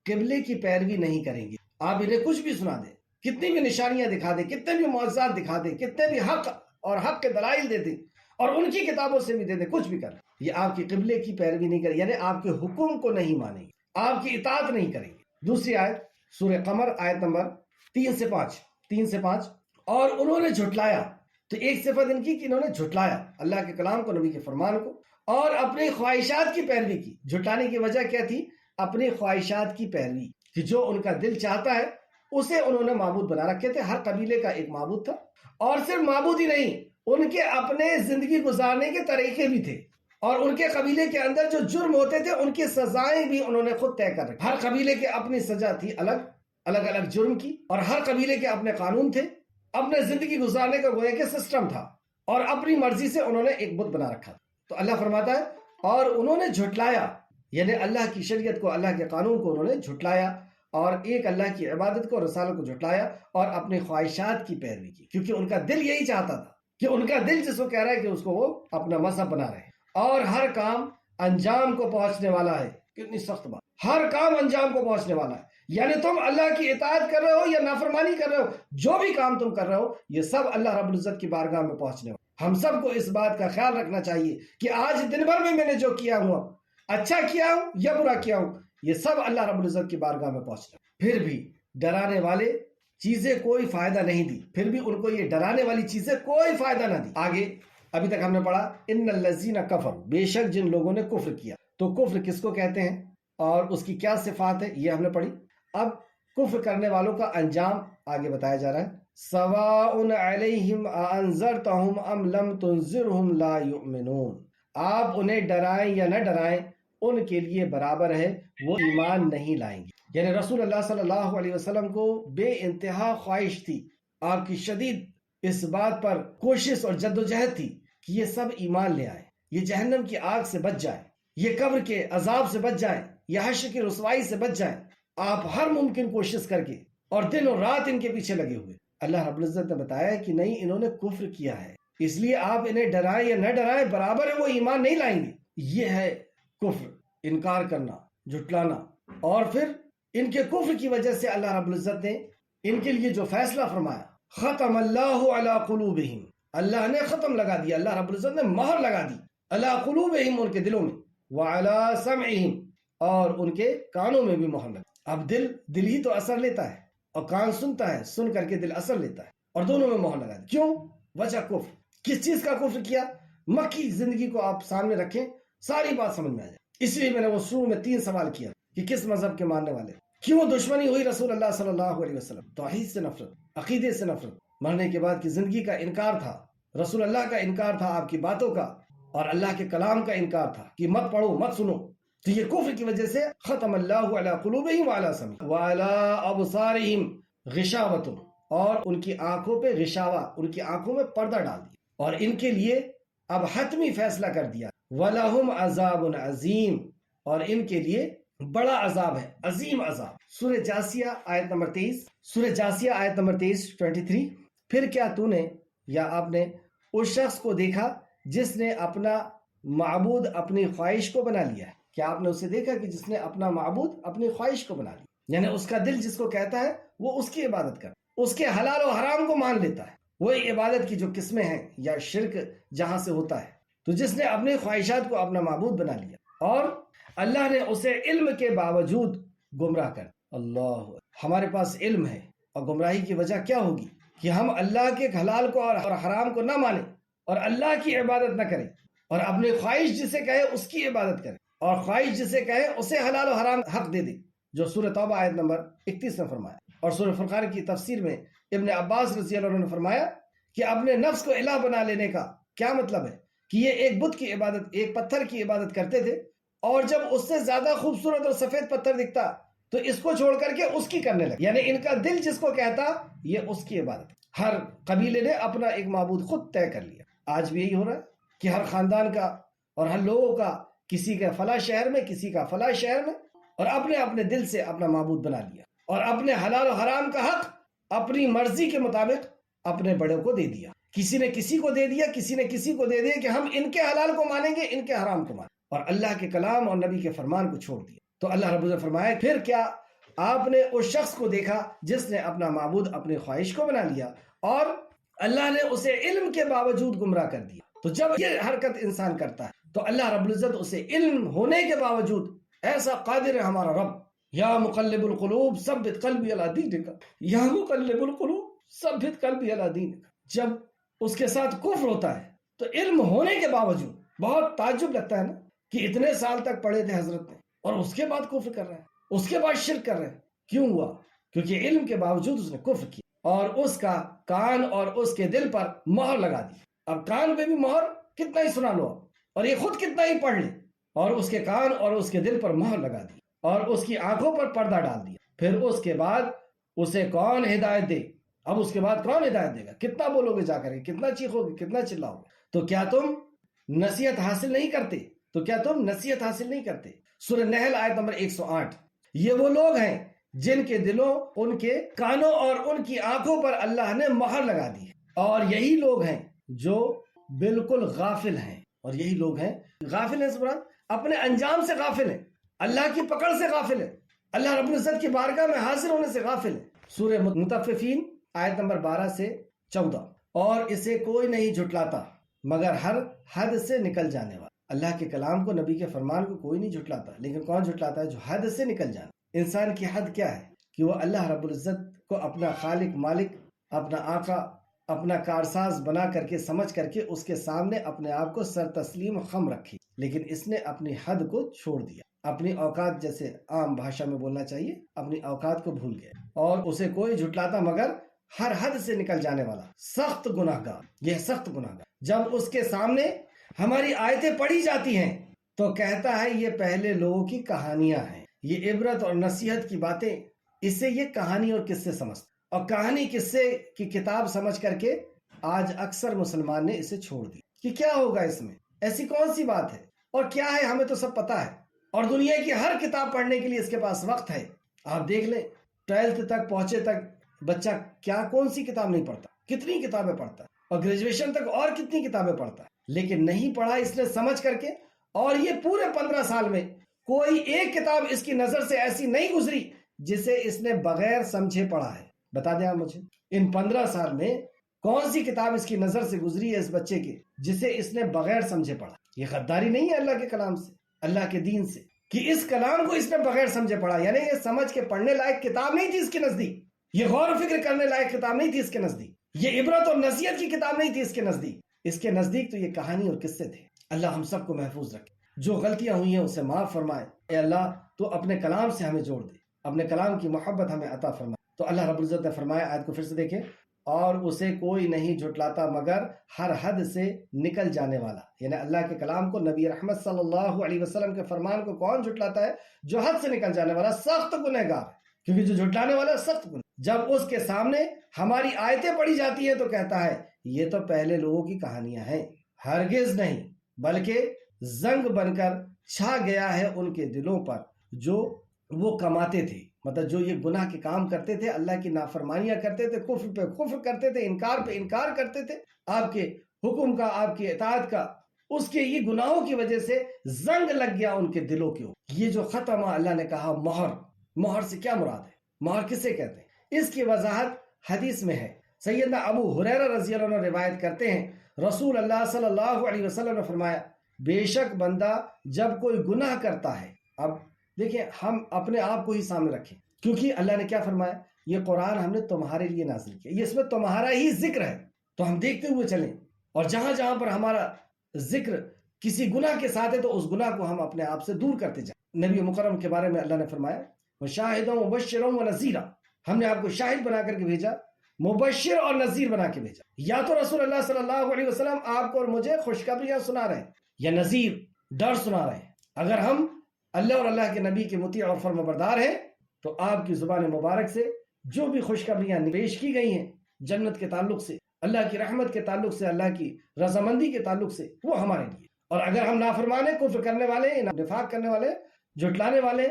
Speaker 1: قبلے کی پیروی نہیں کریں گے۔ آپ انہیں کچھ بھی سنا دیں، کتنی بھی نشانیاں دکھا دیں، کتنے بھی معجزات دکھا دیں، کتنے بھی حق اور حق کے دلائل دے دیں، اور ان کی کتابوں سے بھی دے دیں، کچھ بھی کر لیں، یہ آپ کی قبلے کی پیروی نہیں کریں، یعنی آپ کے حکم کو نہیں مانیں گے، آپ کی اطاعت نہیں کریں گے۔ دوسری آیت سورہ قمر آیت نمبر 3 سے 5۔ اور انہوں نے جھٹلایا، تو ایک صفت ان کی کہ انہوں نے جھٹلایا اللہ کے کلام کو، نبی کے فرمان کو، اور اپنی خواہشات کی پیروی کی۔ جھٹلانے کی وجہ کیا تھی؟ اپنی خواہشات کی پیروی، کہ جو ان کا دل چاہتا ہے اسے انہوں نے معبود بنا رکھے تھے۔ ہر قبیلے کا ایک معبود تھا، اور صرف معبود ہی نہیں، ان کے اپنے زندگی گزارنے کے طریقے بھی تھے، اور ان کے قبیلے کے اندر جو جرم ہوتے تھے ان کی سزائیں بھی انہوں نے خود طے کر رکھی۔ ہر قبیلے کے اپنی سزا تھی، الگ جرم کی، اور ہر قبیلے کے اپنے قانون تھے، اپنے زندگی گزارنے کا گویا کہ سسٹم تھا، اور اپنی مرضی سے انہوں نے ایک بت بنا رکھا۔ تو اللہ فرماتا ہے اور انہوں نے جھٹلایا، یعنی اللہ کی شریعت کو، اللہ کے قانون کو انہوں نے جھٹلایا، اور ایک اللہ کی عبادت کو، رسالت کو جھٹلایا، اور اپنی خواہشات کی پیروی کی، کیونکہ ان کا دل یہی چاہتا تھا، کہ ان کا دل جس کو کہہ رہا ہے کہ اس کو وہ اپنا مذہب بنا رہے ہیں، اور ہر کام انجام کو پہنچنے والا ہے۔ کتنی سخت بات، ہر کام انجام کو پہنچنے والا ہے، یعنی تم اللہ کی اطاعت کر رہے ہو یا نافرمانی کر رہے ہو، جو بھی کام تم کر رہے ہو یہ سب اللہ رب العزت کی بارگاہ میں پہنچنے والا۔ ہم سب کو اس بات کا خیال رکھنا چاہیے کہ آج دن بھر میں نے جو کیا ہوا، اچھا کیا ہوں یا برا کیا ہوں، یہ سب اللہ رب العزت کی بارگاہ میں پہنچنا۔ پھر بھی ڈرانے والے چیزیں کوئی فائدہ نہیں دی، پھر بھی ان کو یہ ڈرانے والی چیزیں کوئی فائدہ نہ دی۔ آگے ابھی تک ہم نے پڑھا ان الذین کفروا، بے شک جن لوگوں نے کفر کیا۔ تو کفر کس کو کہتے ہیں اور اس کی کیا صفات ہے، یہ ہم نے پڑھی۔ اب کفر کرنے والوں کا انجام آگے بتایا جا رہا ہے۔ سواء علیہم انذرتہم ام لم تنذرہم لا یؤمنون، آپ انہیں ڈرائیں یا نہ ڈرائیں ان کے لیے برابر ہے، وہ ایمان نہیں لائیں گے۔ یعنی رسول اللہ صلی اللہ علیہ وسلم کو بے انتہا خواہش تھی، آپ کی شدید اس بات پر کوشش اور جدوجہد تھی کہ یہ سب ایمان لے آئیں، یہ جہنم کی آگ سے بچ جائیں، یہ قبر کے عذاب سے بچ جائیں، یہ حشر کی رسوائی سے بچ جائیں۔ آپ ہر ممکن کوشش کر کے اور دن اور رات ان کے پیچھے لگے ہوئے۔ اللہ رب العزت نے بتایا کہ نہیں، انہوں نے کفر کیا ہے، اس لیے آپ انہیں ڈرائیں یا نہ ڈرائیں برابر ہے، وہ ایمان نہیں لائیں گے۔ یہ ہے کفر، انکار کرنا، جھٹلانا۔ اور پھر ان کے کفر کی وجہ سے اللہ رب العزت نے ان کے لیے جو فیصلہ فرمایا، ختم اللہ علی قلوبہم، اللہ نے ختم لگا دیا، اللہ رب العزت نے مہر لگا دی علی قلوبہم، ان کے دلوں میں، وعلی سمعہم، اور ان کے کانوں میں بھی مہر لگا۔ اب دل ہی تو اثر لیتا ہے، اور کان سنتا ہے، سن کر کے دل اثر لیتا ہے، اور دونوں میں مہر لگا دی۔ کیوں؟ وجہ کفر۔ کس چیز کا کفر کیا؟ مکی زندگی کو آپ سامنے رکھیں، ساری بات سمجھ میں آ جائے۔ اس لیے میں نے وہ شروع میں 3 سوال کیا کہ کس مذہب کے ماننے والے، کیوں دشمنی ہوئی رسول اللہ صلی اللہ علیہ وسلم؟ توحید سے نفرت، عقیدے سے نفرت، مرنے کے بعد کی زندگی کا انکار تھا، رسول اللہ کا انکار تھا، آپ کی باتوں کا اور اللہ کے کلام کا انکار تھا کہ مت پڑھو، مت سنو۔ تو یہ کفر کی وجہ سے ختم اللہ علی قلوبہم وعلی سمعہم وعلی ابصارہم غشاوۃ، اور ان کی آنکھوں پہ غشاوہ، ان کی آنکھوں میں پردہ ڈال دیا، اور ان کے لیے اب حتمی فیصلہ کر دیا، وَلَهُمْ عَذَابٌ عَظِيمٌ، اور ان کے لیے بڑا عذاب ہے، عظیم عذاب۔ سورہ جاسیہ آیت نمبر 23، سورہ جاسیہ آیت نمبر 23 پھر کیا تو نے یا آپ نے اس شخص کو دیکھا جس نے اپنا معبود اپنی خواہش کو بنا لیا ہے؟ کیا آپ نے اسے دیکھا کہ جس نے اپنا معبود اپنی خواہش کو بنا لیا؟ یعنی اس کا دل جس کو کہتا ہے وہ اس کی عبادت کرتا، اس کے حلال و حرام کو مان لیتا ہے۔ وہی عبادت کی جو قسمیں ہیں یا شرک جہاں سے ہوتا ہے، تو جس نے اپنی خواہشات کو اپنا معبود بنا لیا، اور اللہ نے اسے علم کے باوجود گمراہ کر۔ اللہ، ہمارے پاس علم ہے اور گمراہی کی وجہ کیا ہوگی؟ کہ ہم اللہ کے حلال کو اور حرام کو نہ مانیں اور اللہ کی عبادت نہ کریں اور اپنی خواہش جسے کہے اس کی عبادت کریں اور خواہش جسے کہے اسے حلال و حرام حق دے دے، جو سورہ توبہ آیت نمبر 31 میں فرمایا۔ اور سورہ فرقان کی تفسیر میں ابن عباس رضی اللہ عنہ نے فرمایا کہ اپنے نفس کو الہ بنا لینے کا کیا مطلب ہے کہ یہ ایک بت کی عبادت، ایک پتھر کی عبادت کرتے تھے، اور جب اس سے زیادہ خوبصورت اور سفید پتھر دکھتا تو اس کو چھوڑ کر کے اس کی کرنے لگے، یعنی ان کا دل جس کو کہتا یہ اس کی عبادت۔ ہر قبیلے نے اپنا ایک معبود خود طے کر لیا۔ آج بھی یہی ہو رہا ہے کہ ہر خاندان کا اور ہر لوگوں کا، کسی کا فلاں شہر میں، کسی کا فلاں شہر میں، اور اپنے اپنے دل سے اپنا معبود بنا لیا اور اپنے حلال و حرام کا حق اپنی مرضی کے مطابق اپنے بڑوں کو دے دیا۔ کسی نے کسی کو دے دیا، کسی نے کسی کو دے دیا کہ ہم ان کے حلال کو مانیں گے، ان کے حرام کو مانیں، اور اللہ کے کلام اور نبی کے فرمان کو چھوڑ دیا۔ تو اللہ رب العزت فرمایا پھر کیا آپ نے اس شخص کو دیکھا جس نے اپنا معبود اپنی خواہش کو بنا لیا اور اللہ نے اسے علم کے باوجود گمراہ کر دیا۔ تو جب یہ حرکت انسان کرتا ہے تو اللہ رب العزت اسے علم ہونے کے باوجود، ایسا قادر ہے ہمارا رب، یا مقلب القلوب ثبت قلبی علی دینک، یا مقلب القلوب ثبت قلبی علی دینک، جب اس کے ساتھ کفر ہوتا ہے تو علم ہونے کے باوجود بہت تعجب لگتا ہے نا کہ اتنے سال تک پڑھے تھے حضرت نے اور اس کے بعد کفر کر رہے ہیں، اس کے بعد شرک کر رہے ہیں۔ کیوں ہوا؟ کیونکہ علم کے باوجود اس نے کفر کیا اور اس کا کان اور اس کے دل پر مہر لگا دی۔ اب کان پہ بھی مہر کتنا ہی سنا لو اور یہ خود کتنا ہی پڑھ لے، اور اس کے کان اور اس کے دل پر مہر لگا دی اور اس کی آنکھوں پر پردہ ڈال دیا۔ پھر اس کے بعد اسے کون ہدایت دے؟ اب اس کے بعد کون ہدایت دے گا؟ کتنا بولو گے جا کر کے، کتنا چیخو گے، کتنا چلاؤ گے؟ تو کیا تم نصیحت حاصل نہیں کرتے؟ تو کیا تم نصیحت حاصل نہیں کرتے؟ سورہ نحل آیت نمبر 108، یہ وہ لوگ ہیں جن کے دلوں، ان کے کانوں اور ان کی آنکھوں پر اللہ نے مہر لگا دی ہے، اور یہی لوگ ہیں جو بالکل غافل ہیں، اور یہی لوگ ہیں غافل ہیں، سبحان، اپنے انجام سے غافل ہیں، اللہ کی پکڑ سے غافل ہیں، اللہ رب العزت کی بارگاہ میں حاضر ہونے سے غافل ہیں۔ سورہ مطففین آیت نمبر 12 سے 14، اور اسے کوئی نہیں جھٹلاتا مگر ہر حد سے نکل جانے والا۔ اللہ کے کلام کو، نبی کے فرمان کو کوئی نہیں جھٹلاتا، لیکن کون جھٹلاتا ہے؟ جو حد سے نکل جانا۔ انسان کی حد کیا ہے؟ کہ وہ اللہ رب العزت کو اپنا خالق، مالک، اپنا آقا، اپنا کارساز بنا کر کے، سمجھ کر کے اس کے سامنے اپنے آپ کو سر تسلیم خم رکھی، لیکن اس نے اپنی حد کو چھوڑ دیا، اپنی اوقات، جیسے عام بھاشا میں بولنا چاہیے، اپنی اوقات کو بھول گیا، اور اسے کوئی جھٹلاتا مگر ہر حد سے نکل جانے والا سخت گناہگار۔ یہ سخت گناہگار جب اس کے سامنے ہماری آیتیں پڑھی جاتی ہیں تو کہتا ہے یہ پہلے لوگوں کی کہانیاں ہیں، یہ عبرت اور نصیحت کی باتیں، اس سے یہ کہانی اور قصے سمجھتا، اور کہانی قصے کی کتاب سمجھ کر کے آج اکثر مسلمان نے اسے چھوڑ دی کہ کیا ہوگا اس میں، ایسی کون سی بات ہے، اور کیا ہے، ہمیں تو سب پتا ہے، اور دنیا کی ہر کتاب پڑھنے کے لیے اس کے پاس وقت ہے۔ آپ دیکھ لیں 12th تک پہنچے تک بچہ کیا کون سی کتاب نہیں پڑھتا، کتنی کتابیں پڑھتا ہے، اور گریجویشن تک اور کتنی کتابیں پڑھتا ہے، لیکن نہیں پڑھا اس نے سمجھ کر کے، اور یہ پورے 15 سال میں کوئی ایک کتاب اس کی نظر سے ایسی نہیں گزری جسے اس نے بغیر سمجھے پڑھا ہے۔ بتا دیں آپ مجھے، ان 15 سال میں کون سی کتاب اس کی نظر سے گزری ہے اس بچے کے جسے اس نے بغیر سمجھے پڑھا؟ یہ غداری نہیں ہے اللہ کے کلام سے، اللہ کے دین سے، کہ اس کلام کو اس نے بغیر سمجھے پڑھا، یعنی یہ سمجھ کے پڑھنے لائق کتاب نہیں تھی اس کے نزدیک، یہ غور و فکر کرنے لائق کتاب نہیں تھی اس کے نزدیک، یہ عبرت اور نصیحت کی کتاب نہیں تھی اس کے نزدیک، اس کے نزدیک تو یہ کہانی اور قصے تھے۔ اللہ ہم سب کو محفوظ رکھے، جو غلطیاں ہوئی ہیں اسے معاف فرمائے۔ اے اللہ تو اپنے کلام سے ہمیں جوڑ دے، اپنے کلام کی محبت ہمیں عطا فرمائے۔ تو اللہ رب العزت نے فرمایا، آیت کو پھر سے دیکھیں، اور اسے کوئی نہیں جھٹلاتا مگر ہر حد سے نکل جانے والا، یعنی اللہ کے کلام کو، نبی رحمت صلی اللہ علیہ وسلم کے فرمان کو کون جھٹلاتا ہے؟ جو حد سے نکل جانے والا سخت گنہگار ہے، کیونکہ جو جھٹلانے والا سخت گنہگار، جب اس کے سامنے ہماری آیتیں پڑھی جاتی ہیں تو کہتا ہے یہ تو پہلے لوگوں کی کہانیاں ہیں، ہرگز نہیں، بلکہ زنگ بن کر چھا گیا ہے ان کے دلوں پر جو وہ کماتے تھے، مطلب جو یہ گناہ کے کام کرتے تھے، اللہ کی نافرمانیاں کرتے تھے، کفر پہ کفر کرتے تھے، انکار پہ انکار کرتے تھے، آپ کے حکم کا، آپ کی اطاعت کا، اس کے یہ گناہوں کی وجہ سے زنگ لگ گیا ان کے دلوں کے اوپر۔ یہ جو ختم اللہ نے کہا مہر، مہر سے کیا مراد ہے؟ مہر کسے کہتے ہیں؟ اس کی وضاحت حدیث میں ہے۔ سیدنا ابو ہریرہ رضی اللہ عنہ روایت کرتے ہیں، رسول اللہ صلی اللہ علیہ وسلم نے فرمایا، بے شک بندہ جب کوئی گناہ کرتا ہے، اب دیکھیں ہم اپنے آپ کو ہی سامنے رکھیں، کیونکہ اللہ نے کیا فرمایا یہ قرآن ہم نے تمہارے لیے نازل کیا، یہ اس میں تمہارا ہی ذکر ہے، تو ہم دیکھتے ہوئے چلیں، اور جہاں جہاں پر ہمارا ذکر کسی گناہ کے ساتھ ہے تو اس گناہ کو ہم اپنے آپ سے دور کرتے جائیں۔ نبی مکرم کے بارے میں اللہ نے فرمایا وَشَاهِدًا وَمُبَشِّرًا وَنَذِيرًا، ہم نے آپ کو شاہد بنا کر کے بھیجا، مبشر اور نذیر بنا کے بھیجا۔ یا تو رسول اللہ صلی اللہ علیہ وسلم آپ کو اور مجھے خوشخبریاں سنا رہے ہیں، یا نذیر ڈر سنا رہے ہیں۔ اگر ہم اللہ اور اللہ کے نبی کے مطیع اور فرمانبردار ہیں تو آپ کی زبان مبارک سے جو بھی خوشخبریاں پیش کی گئی ہیں جنت کے تعلق سے، اللہ کی رحمت کے تعلق سے، اللہ کی رضامندی کے تعلق سے، وہ ہمارے لیے۔ اور اگر ہم نافرمان ہیں، کفر کرنے والے، نفاق کرنے والے، جھٹلانے والے،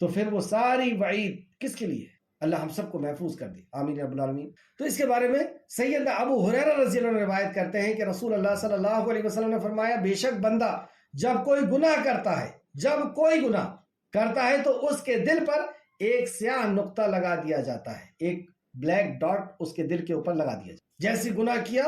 Speaker 1: تو پھر وہ ساری وعید کس کے لیے؟ اللہ ہم سب کو محفوظ کر دے، آمین رب العالمین۔ تو اس کے بارے میں سیدنا ابو ہریرہ رضی اللہ عنہ روایت کرتے ہیں کہ رسول اللہ صلی اللہ علیہ وسلم نے فرمایا بے شک بندہ جب کوئی گناہ کرتا ہے تو اس کے دل پر ایک سیاہ نقطہ لگا دیا جاتا ہے، ایک بلیک ڈاٹ اس کے دل کے اوپر لگا دیا جاتا ہے۔ جیسی گناہ کیا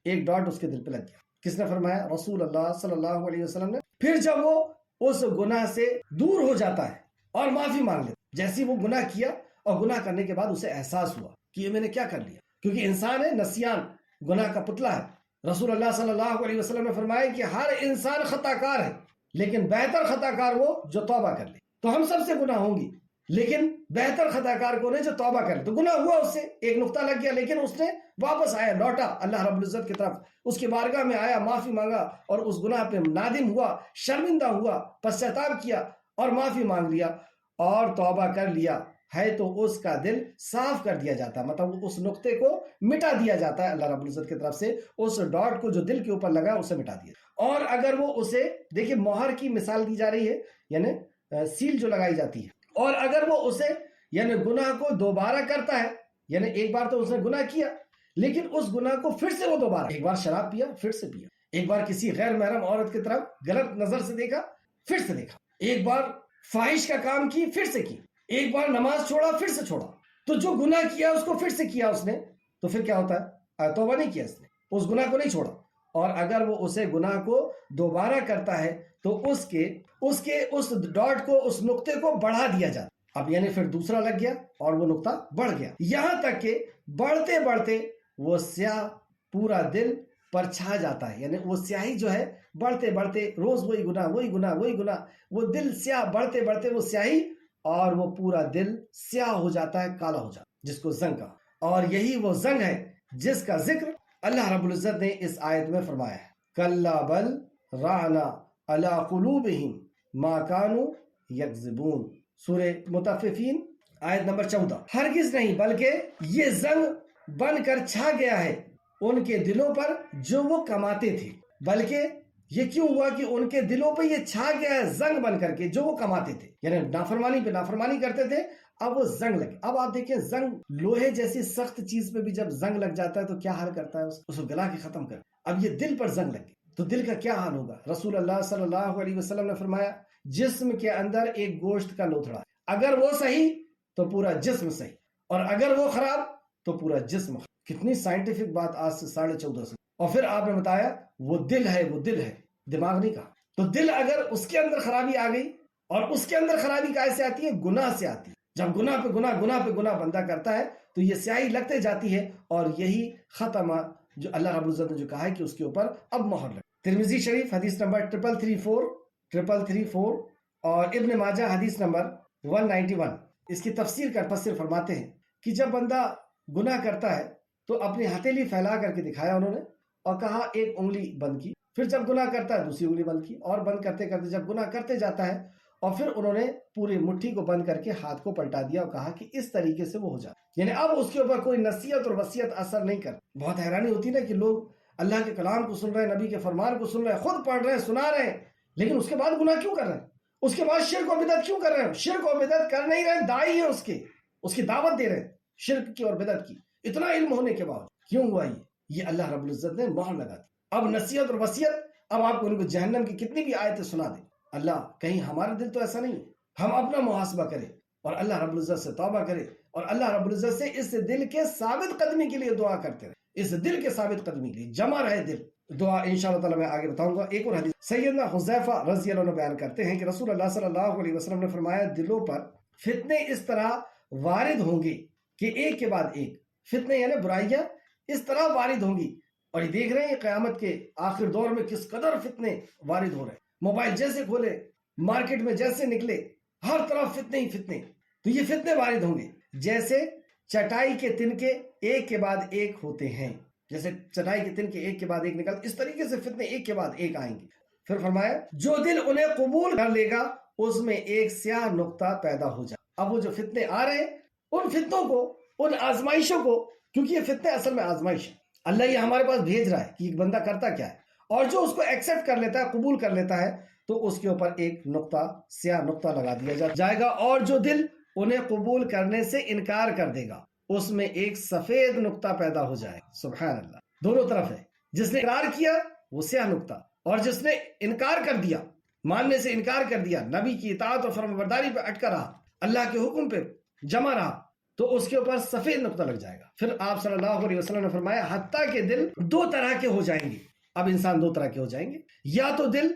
Speaker 1: ایک ڈاٹ اس کے دل پہ لگ گیا۔ کس نے فرمایا؟ رسول اللہ صلی اللہ علیہ وسلم نے۔ پھر جب وہ اس گناہ سے دور ہو جاتا ہے اور معافی مانگ لیتا، جیسی وہ گناہ کیا اور گناہ کرنے کے بعد اسے احساس ہوا کہ یہ میں نے کیا کر لیا، کیونکہ انسان ہے، نسیان گناہ کا پتلا ہے۔ رسول اللہ صلی اللہ علیہ وسلم نے فرمایا کہ ہر انسان خطا کار ہے، لیکن بہتر خطا کار وہ جو توبہ کر لے۔ تو ہم سب سے گناہ ہوں گی، لیکن بہتر خطا کار کو نے جو توبہ کر لے۔ تو گناہ ہوا، اس سے ایک نقطہ لگ گیا، لیکن اس نے واپس آیا، لوٹا اللہ رب العزت کی طرف، اس کی بارگاہ میں آیا، معافی مانگا اور اس گناہ پہ نادم ہوا، شرمندہ ہوا، پشچاتاپ کیا اور معافی مانگ لیا اور توبہ کر لیا ہے، تو اس کا دل صاف کر دیا جاتا ہے، مطلب اس نقطے کو مٹا دیا جاتا ہے اللہ رب العزت کی طرف سے، اس ڈاٹ کو جو دل کے اوپر لگا اسے مٹا دیا۔ اور اگر وہ اسے، دیکھیں مہر کی مثال دی جا رہی ہے، یعنی سیل جو لگائی جاتی ہے، اور اگر وہ اسے یعنی گناہ کو دوبارہ کرتا ہے، یعنی ایک بار تو اس نے گناہ کیا، لیکن اس گناہ کو پھر سے وہ دوبارہ، ایک بار شراب پیا پھر سے پیا، ایک بار کسی غیر محرم عورت کی طرف غلط نظر سے دیکھا پھر سے دیکھا، ایک بار فاحش کا کام کی پھر سے کی، ایک بار نماز چھوڑا پھر سے چھوڑا، تو جو گناہ کیا اس کو پھر سے کیا اس نے، تو پھر کیا ہوتا ہے؟ توبہ نہیں کیا اس نے، اس گناہ کو نہیں چھوڑا۔ اور اگر وہ اسے گناہ کو دوبارہ کرتا ہے تو اس ڈاٹ کو، اس نقطے کو بڑھا دیا جاتا، اب یعنی پھر دوسرا لگ گیا اور وہ نقطہ بڑھ گیا، یہاں تک کہ بڑھتے بڑھتے وہ سیاہ پورا دل پر چھا جاتا ہے، یعنی وہ سیاہی جو ہے بڑھتے بڑھتے روز وہی گناہ، وہ دل سیاہ بڑھتے بڑھتے وہ سیاہی، اور وہ پورا دل سیاہ ہو جاتا ہے، کالا ہو جاتا ہے، جس کو زنگ کہا۔ اور یہی وہ زنگ ہے جس کا ذکر اللہ رب العزت نے اس آیت میں فرمایا ہے، کَلَّا بَلْ رَانَا عَلَىٰ قُلُوبِهِمْ مَا كَانُوا يَكْذِبُونَ، سورہ مطففین آیت نمبر 14۔ ہرگز نہیں، بلکہ یہ زنگ بن کر چھا گیا ہے ان کے دلوں پر جو وہ کماتے تھے، بلکہ یہ کیوں ہوا کہ ان کے دلوں پہ یہ چھا گیا ہے زنگ بن کر کے جو وہ کماتے تھے، یعنی نافرمانی پہ نافرمانی کرتے تھے، اب وہ زنگ لگے۔ اب آپ دیکھیں زنگ، لوہے جیسی سخت چیز پہ بھی جب زنگ لگ جاتا ہے تو کیا حال کرتا ہے، اس کو گلا کے ختم کر۔ اب یہ دل پر زنگ لگے تو دل کا کیا حال ہوگا؟ رسول اللہ صلی اللہ علیہ وسلم نے فرمایا جسم کے اندر ایک گوشت کا لوتھڑا، اگر وہ صحیح تو پورا جسم صحیح، اور اگر وہ خراب تو پورا جسم خراب۔ کتنی سائنٹیفک بات آج سے 1450 سال۔ اور پھر آپ نے بتایا وہ دل ہے، دماغ نہیں کہا۔ تو دل اگر اس کے اندر خرابی آ گئی، اور اس کے اندر خرابی کیسے آتی ہے؟ گناہ سے آتی ہے۔ جب گناہ پہ گناہ بندہ کرتا ہے تو یہ سیاہی لگتے جاتی ہے، اور یہی ختم جو اللہ رب العزت نے جو کہا ہے کہ اس کے اوپر اب مہر لگ۔ ترمذی شریف حدیث نمبر 334 اور ابن ماجہ حدیث نمبر 191 اس کی تفسیر کا مفسر فرماتے ہیں کہ جب بندہ گناہ کرتا ہے تو اپنی ہتھیلی پھیلا کر کے دکھایا انہوں نے، اور کہا ایک انگلی بند کی، پھر جب گناہ کرتا ہے دوسری انگلی بند کی، اور بند کرتے کرتے جب گناہ کرتے جاتا ہے، اور پھر انہوں نے پوری مٹھی کو بند کر کے ہاتھ کو پلٹا دیا اور کہا کہ اس طریقے سے وہ ہو جائے، یعنی اب اس کے اوپر کوئی نصیحت اور وصیت اثر نہیں کر۔ بہت حیرانی ہوتی ہے نا کہ لوگ اللہ کے کلام کو سن رہے ہیں، نبی کے فرمان کو سن رہے ہیں، خود پڑھ رہے ہیں، سنا رہے ہیں، لیکن اس کے بعد گناہ کیوں کر رہے ہیں؟ اس کے بعد شرک و بدعت کیوں کر رہے ہیں؟ شرک و بدعت کر نہیں رہے، داعی ہیں اس کی دعوت دے رہے ہیں شرک کی اور بدعت کی، اتنا علم ہونے کے بعد کیوں ہوا یہ اللہ رب العزت نے مہر لگا دی۔ اب نصیحت اور وصیت، اب آپ کو ان کو جہنم کی کتنی بھی آیتیں سنا دیں، اللہ کہیں ہمارا دل تو ایسا نہیں ہے، ہم اپنا محاسبہ کریں اور اللہ رب العزت سے توبہ کریں، اور اللہ رب العزت سے اس دل کے ثابت قدمی کے لیے دعا کرتے رہے، اس دل کے ثابت قدمی کے لیے جمع رہے دل۔ دعا انشاءاللہ تعالی میں آگے بتاؤں گا۔ ایک اور حدیث سیدنا حذیفہ رضی اللہ عنہ بیان کرتے ہیں کہ رسول اللہ صلی اللہ علیہ وسلم نے فرمایا دلوں پر فتنے اس طرح وارد ہوں گے کہ ایک کے بعد ایک فتنے یعنی برائیاں اس طرح وارد ہوں گی. اور یہ دیکھ رہے ہیں قیامت کے آخر دور میں کس قدر فتنے وارد ہو رہے ہیں. موبائل جیسے کھولے، مارکیٹ میں جیسے نکلے، ہر طرف فتنے ہی فتنے. تو یہ فتنے وارد ہوں گے جیسے چٹائی کے تنکے ایک کے بعد ایک ہوتے ہیں. جیسے چٹائی کے تنکے ایک کے بعد ایک نکلتے، اس طریقے سے فتنے ایک کے بعد ایک آئیں گے. پھر فرمایا جو دل انہیں قبول کر لے گا اس میں ایک سیاہ نقطہ پیدا ہو جائے. اب وہ جو فتنے آ رہے ہیں ان فتنوں کو، ان آزمائشوں کو، کیونکہ یہ فتنے اصل میں آزمائش ہے، اللہ یہ ہمارے پاس بھیج رہا ہے کہ ایک بندہ کرتا کیا ہے، اور جو اس کو ایکسپٹ کر لیتا ہے، قبول کر لیتا ہے، تو اس کے اوپر ایک نقطہ، سیاہ نقطہ لگا دیا جائے گا. اور جو دل انہیں قبول کرنے سے انکار کر دے گا اس میں ایک سفید نقطہ پیدا ہو جائے. سبحان اللہ، دونوں طرف ہے. جس نے اقرار کیا وہ سیاہ نقطہ، اور جس نے انکار کر دیا، ماننے سے انکار کر دیا، نبی کی اطاعت اور فرمانبرداری پہ اٹکا رہا، اللہ کے حکم پہ جمع رہا، تو اس کے اوپر سفید نقطہ لگ جائے گا. پھر آپ صلی اللہ علیہ وسلم نے فرمایا حتیٰ کہ دل دو طرح کے ہو جائیں گے. اب انسان دو طرح کے ہو جائیں گے، یا تو دل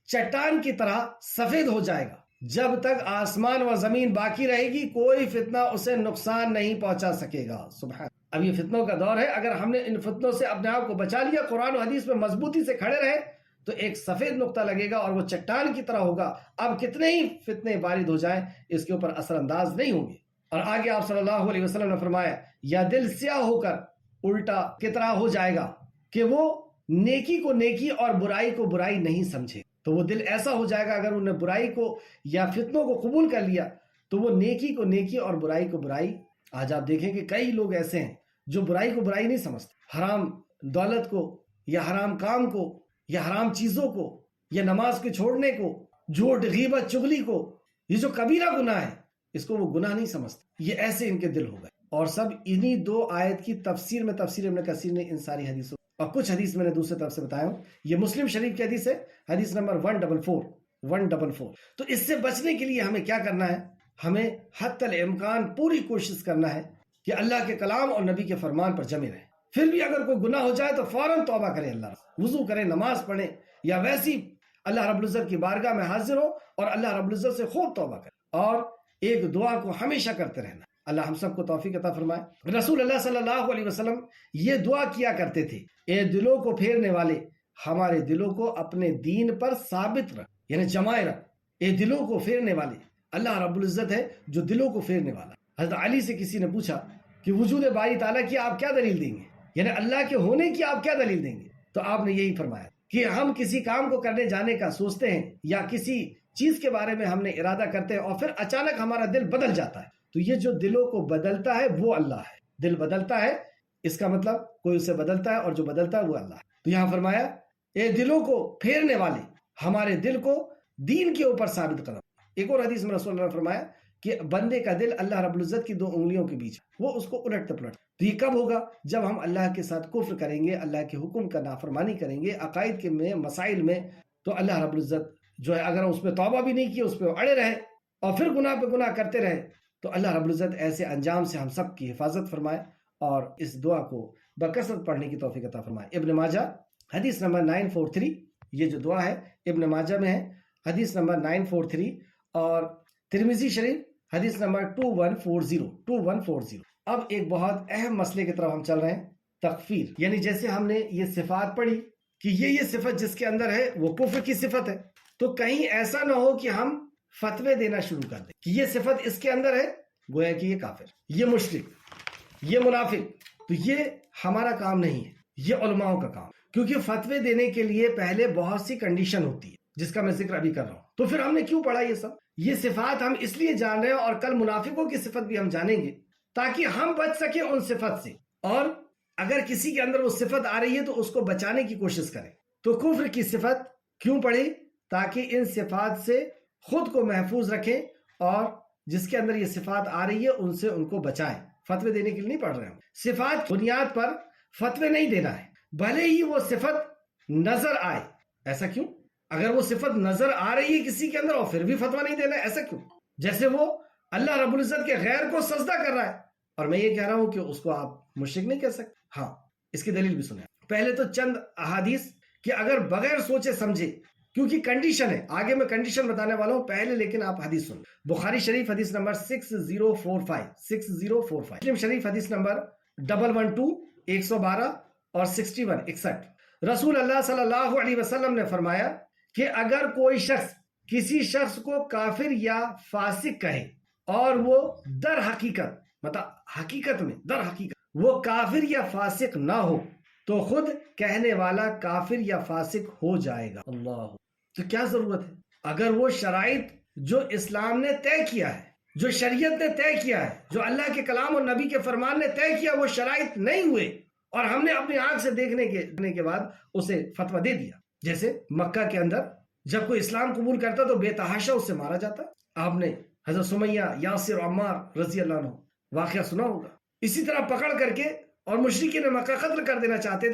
Speaker 1: چٹان کی طرح سفید ہو جائے گا، جب تک آسمان و زمین باقی رہے گی کوئی فتنہ اسے نقصان نہیں پہنچا سکے گا. سبحان. اب یہ فتنوں کا دور ہے، اگر ہم نے ان فتنوں سے اپنے آپ کو بچا لیا، قرآن و حدیث میں مضبوطی سے کھڑے رہے، تو ایک سفید نقطہ لگے گا اور وہ چٹان کی طرح ہوگا. اب کتنے ہی فتنے وارد ہو جائیں اس کے اوپر اثر انداز نہیں ہوں گے. اور آگے آپ صلی اللہ علیہ وسلم نے فرمایا یا دل سیاہ ہو کر الٹا کی طرح ہو جائے گا کہ وہ نیکی کو نیکی اور برائی کو برائی نہیں سمجھے. تو وہ دل ایسا ہو جائے گا اگر انہوں نے برائی کو یا فتنوں کو قبول کر لیا تو وہ نیکی کو نیکی اور برائی کو برائی. آج آپ دیکھیں کہ کئی لوگ ایسے ہیں جو برائی کو برائی نہیں سمجھتے، حرام دولت کو یا حرام کام کو یا حرام چیزوں کو یا نماز کے چھوڑنے کو، جھوٹ غیبت چغلی کو، یہ جو کبیرہ گناہ ہے اس کو وہ گناہ نہیں سمجھتے. یہ ایسے ان کے دل ہو گئے. اور سب انہی دو آیت کی تفسیر میں تفسیر ابن کثیر نے ان ساری حدیثوں اور کچھ حدیث میں نے دوسرے طرف سے بتایا ہوں. یہ مسلم شریف کی حدیث ہے، حدیث نمبر 144. تو اس سے بچنے کے لیے ہمیں کیا کرنا ہے؟ ہمیں حتی الامکان پوری کوشش کرنا ہے کہ اللہ کے کلام اور نبی کے فرمان پر جمے رہیں. پھر بھی اگر کوئی گناہ ہو جائے تو فوراً توبہ کرے، اللہ وضو کرے، نماز پڑھے، یا ویسی اللہ رب العزت کی بارگاہ میں حاضر ہو اور اللہ رب العزت سے خوب توبہ کرے. اور ایک دعا کو ہمیشہ کرتے رہنا. اللہ ہم سب کو توفیق عطا فرمائے. رسول اللہ صلی اللہ علیہ وسلم یہ دعا کیا کرتے تھے، اے دلوں کو پھیرنے والے ہمارے دلوں کو اپنے دین پر ثابت رکھ، یعنی جمائے رکھ. اے دلوں کو پھیرنے والے، اللہ رب العزت ہے جو دلوں کو پھیرنے والا. حضرت علی سے کسی نے پوچھا کہ وجود باری تعالیٰ کی آپ کیا دلیل دیں گے، یعنی اللہ کے ہونے کی آپ کیا دلیل دیں گے؟ تو آپ نے یہی فرمایا کہ ہم کسی کام کو کرنے جانے کا سوچتے ہیں یا کسی چیز کے بارے میں ہم نے ارادہ کرتے ہیں اور پھر اچانک ہمارا دل بدل جاتا ہے، تو یہ جو دلوں کو بدلتا ہے وہ اللہ ہے. دل بدلتا ہے، اس کا مطلب کوئی اسے بدلتا ہے اور جو بدلتا ہے وہ اللہ ہے. تو یہاں فرمایا اے دلوں کو پھیرنے والے ہمارے دل کو دین کے اوپر ثابت قدم. ایک اور حدیث میں رسول اللہ نے فرمایا کہ بندے کا دل اللہ رب العزت کی 2 انگلیوں کے بیچ، وہ اس کو الٹتے پلٹ. تو یہ کب ہوگا؟ جب ہم اللہ کے ساتھ کفر کریں گے، اللہ کے حکم کا نافرمانی کریں گے عقائد کے میں مسائل میں. تو اللہ رب العزت جو ہے اگر اس پہ توبہ بھی نہیں کی، اس پہ اڑے رہے اور پھر گناہ پہ گناہ کرتے رہے، تو اللہ رب العزت ایسے انجام سے ہم سب کی حفاظت فرمائے اور اس دعا کو بکثرت پڑھنے کی توفیق عطا فرمائے. ابن ماجہ حدیث نمبر 943، یہ جو دعا ہے ابن ماجہ میں ہے حدیث نمبر 943، اور ترمذی شریف حدیث نمبر 2140. اب ایک بہت اہم مسئلے کی طرف ہم چل رہے ہیں، تکفیر. یعنی جیسے ہم نے یہ صفات پڑھی کہ یہ صفت جس کے اندر ہے وہ کفر کی صفت ہے، تو کہیں ایسا نہ ہو کہ ہم فتوے دینا شروع کر دیں کہ یہ صفت اس کے اندر ہے، گویا کہ یہ کافر، یہ مشرک، یہ منافق. تو یہ ہمارا کام نہیں ہے، یہ علماؤں کا کام، کیونکہ فتوے دینے کے لیے پہلے بہت سی کنڈیشن ہوتی ہے جس کا میں ذکر ابھی کر رہا ہوں. تو پھر ہم نے کیوں پڑھا یہ سب؟ یہ صفات ہم اس لیے جان رہے ہیں اور کل منافقوں کی صفت بھی ہم جانیں گے تاکہ ہم بچ سکیں ان صفت سے، اور اگر کسی کے اندر وہ صفت آ رہی ہے تو اس کو بچانے کی کوشش کریں. تو کفر کی صفت کیوں پڑھی؟ تاکہ ان صفات سے خود کو محفوظ رکھیں اور جس کے اندر یہ صفات آ رہی ہے ان سے ان کو بچائیں. فتوے دینے کے لیے نہیں پڑھ رہے ہم. صفات بنیاد پر فتوے نہیں دینا ہے، بھلے ہی وہ صفت نظر آئے. ایسا کیوں؟ اگر وہ صفت نظر آ رہی ہے کسی کے اندر اور پھر بھی فتویٰ نہیں دینا ہے، ایسا کیوں؟ جیسے وہ اللہ رب العزت کے غیر کو سجدہ کر رہا ہے اور میں یہ کہہ رہا ہوں کہ اس کو آپ مشرک نہیں کہہ سکتے. ہاں، اس کی دلیل بھی سنیں. پہلے تو چند احادیث کہ اگر بغیر سوچے سمجھے کیونکہ کنڈیشن ہے، آگے میں کنڈیشن بتانے والا ہوں پہلے، لیکن آپ حدیث سن. بخاری شریف حدیث نمبر 6045 مسلم شریف حدیث نمبر 112 اور 61 رسول اللہ صلی اللہ علیہ وسلم نے فرمایا کہ اگر کوئی شخص کسی شخص کو کافر یا فاسق کہے اور وہ در حقیقت مطلب حقیقت میں در حقیقت وہ کافر یا فاسق نہ ہو تو خود کہنے والا کافر یا فاسق ہو جائے گا. اللہ، تو کیا ضرورت ہے؟ اگر وہ شرائط جو اسلام نے طے کیا ہے، جو شریعت نے طے کیا ہے، جو اللہ کے کلام اور نبی کے فرمان نے طے کیا، وہ شرائط نہیں ہوئے اور ہم نے اپنی آنکھ سے دیکھنے کے بعد اسے فتویٰ دے دیا. جیسے مکہ کے اندر جب کوئی اسلام قبول کرتا تو بے تحاشا اس سے مارا جاتا. آپ نے حضرت سمیہ، یاسر، عمار رضی اللہ عنہ واقعہ سنا ہوگا. اسی طرح پکڑ کر کے اور مشرکین مکہ ختم کر دینا چاہتے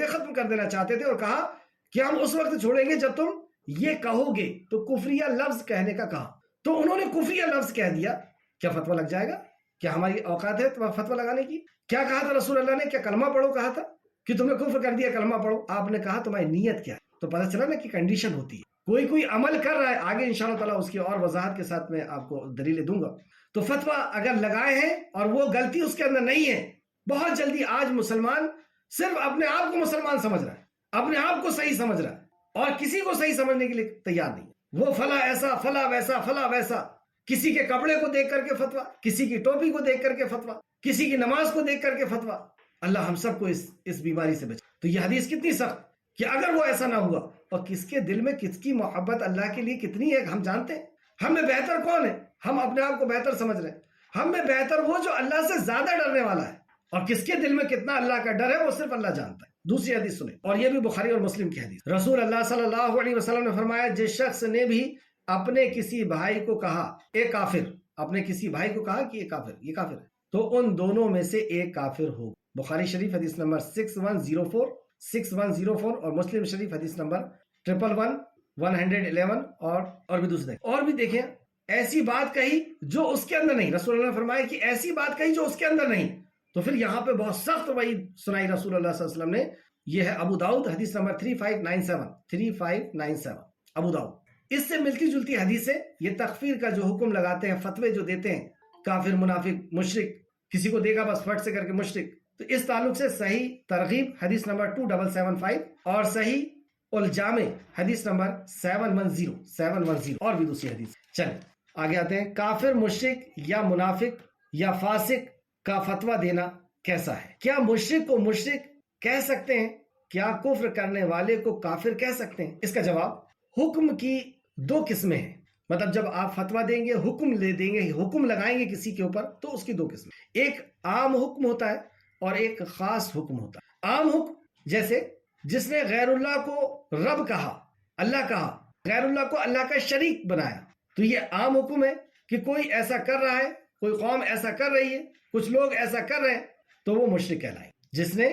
Speaker 1: تھے اور کہا کہ ہم اس وقت چھوڑیں گے جب تم یہ کہو گے، تو کفریہ لفظ کہنے کا کہا. تو انہوں نے کفریہ لفظ کہہ دیا، کیا فتویٰ لگ جائے گا؟ کیا ہماری اوقات ہے فتویٰ لگانے کی؟ کیا کہا تھا رسول اللہ نے؟ کیا کلمہ پڑھو کہا تھا کہ تم نے کفر کر دیا، کلمہ پڑھو؟ آپ نے کہا تمہاری نیت کیا ہے. تو پتہ چلا نا کہ کنڈیشن ہوتی ہے. کوئی عمل کر رہا ہے، آگے انشاءاللہ تعالیٰ اس کی اور وضاحت کے ساتھ میں آپ کو دلیلیں دوں گا. تو فتویٰ اگر لگائے ہیں اور وہ غلطی اس کے اندر نہیں ہے، بہت جلدی آج مسلمان صرف اپنے آپ کو مسلمان سمجھ رہا ہے، اپنے آپ کو صحیح سمجھ رہا ہے اور کسی کو صحیح سمجھنے کے لیے تیار نہیں. وہ فلاں ایسا، فلاں ویسا، فلاں ویسا، کسی کے کپڑے کو دیکھ کر کے فتویٰ، کسی کی ٹوپی کو دیکھ کر کے فتویٰ، کسی کی نماز کو دیکھ کر کے فتویٰ. اللہ ہم سب کو اس بیماری سے بچائے. تو یہ حدیث کتنی سخت کہ اگر وہ ایسا نہ ہوا، اور کس کے دل میں کس کی محبت اللہ کے لیے کتنی ہے ہم جانتے ہیں. ہم میں بہتر کون ہے؟ ہم اپنے آپ کو بہتر سمجھ رہے ہیں. ہم میں بہتر وہ جو اللہ سے زیادہ ڈرنے والا ہے، اور کس کے دل میں کتنا اللہ کا ڈر ہے وہ صرف اللہ جانتا ہے. دوسری حدیث سنیں، اور یہ بھی بخاری اور مسلم کی حدیث. رسول اللہ صلی اللہ علیہ وسلم نے فرمایا، جس شخص نے بھی اپنے کسی بھائی کو کہا اے کافر، اپنے کسی بھائی کو کہا کہ یہ کافر ہے، تو ان دونوں میں سے ایک کافر ہو. بخاری شریف حدیث نمبر 6104 اور مسلم شریف حدیث نمبر 111 اور بھی دوسرے. اور بھی دیکھیں، ایسی بات کہی جو اس کے اندر نہیں. رسول اللہ نے فرمایا کہ ایسی بات کہی جو اس کے اندر نہیں. تو پھر یہاں پہ بہت سخت وعید سنائی رسول اللہ صلی اللہ علیہ وسلم نے. یہ ہے ابو داؤد حدیث نمبر 3597 ابو داؤد. اس سے ملتی جلتی حدیث ہے. یہ تکفیر کا جو حکم لگاتے ہیں، فتوے جو دیتے ہیں، کافر، منافق، مشرک، کسی کو دیکھا بس فٹ سے کر کے مشرک. تو اس تعلق سے صحیح ترغیب حدیث نمبر 2775 اور صحیح الجامع حدیث نمبر 710 اور بھی دوسری حدیث. چلیں آگے آتے ہیں. کافر، مشرک یا منافق یا فاسق کا فتویٰ دینا کیسا ہے؟ کیا مشرک کو مشرک کہہ سکتے ہیں؟ کیا کفر کرنے والے کو کافر کہہ سکتے ہیں؟ اس کا جواب، حکم کی دو قسمیں ہیں. مطلب جب آپ فتویٰ دیں گے، حکم لے دیں گے، حکم لگائیں گے کسی کے اوپر، تو اس کی دو قسمیں. ایک عام حکم ہوتا ہے اور ایک خاص حکم ہوتا ہے. عام حکم جیسے جس نے غیر اللہ کو رب کہا، اللہ کہا، غیر اللہ کو اللہ کا شریک بنایا، تو یہ عام حکم ہے کہ کوئی ایسا کر رہا ہے، کوئی قوم ایسا کر رہی ہے، کچھ لوگ ایسا کر رہے ہیں، تو وہ مشرک کہلائے. جس نے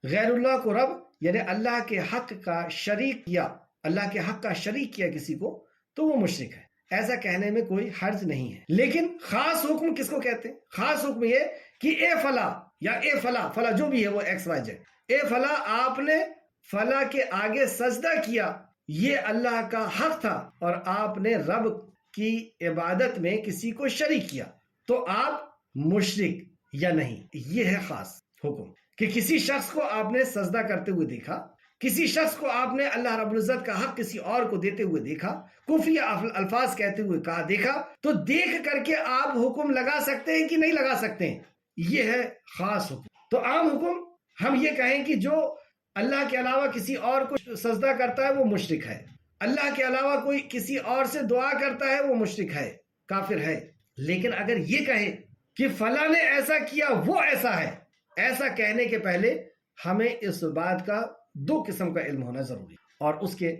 Speaker 1: غیر اللہ کو رب یعنی اللہ کے حق کا شریک کیا، اللہ کے حق کا شریک کیا کسی کو، تو وہ مشرک ہے. ایسا کہنے میں کوئی حرج نہیں ہے. لیکن خاص حکم کس کو کہتے ہیں؟ خاص حکم یہ کہ اے فلاں یا اے فلاں جو بھی ہے وہ ایکس وائی زیڈ، اے فلاں آپ نے فلاں کے آگے سجدہ کیا، یہ اللہ کا حق تھا اور آپ نے رب کی عبادت میں کسی کو شریک کیا، تو آپ مشرک یا نہیں. یہ ہے خاص حکم کہ کسی شخص کو آپ نے سجدہ کرتے ہوئے دیکھا، کسی شخص کو آپ نے اللہ رب العزت کا حق کسی اور کو دیتے ہوئے دیکھا، کفری الفاظ کہتے ہوئے دیکھا، تو دیکھ کر کے آپ حکم لگا سکتے ہیں کہ نہیں لگا سکتے ہیں. یہ ہے خاص حکم. تو عام حکم ہم یہ کہیں کہ جو اللہ کے علاوہ کسی اور کو سجدہ کرتا ہے وہ مشرک ہے، اللہ کے علاوہ کوئی کسی اور سے دعا کرتا ہے وہ مشرک ہے، کافر ہے. لیکن اگر یہ کہے کہ فلاں نے ایسا کیا وہ ایسا ہے، ایسا کہنے کے پہلے ہمیں اس بات کا دو قسم کا علم ہونا ضروری، اور اس کے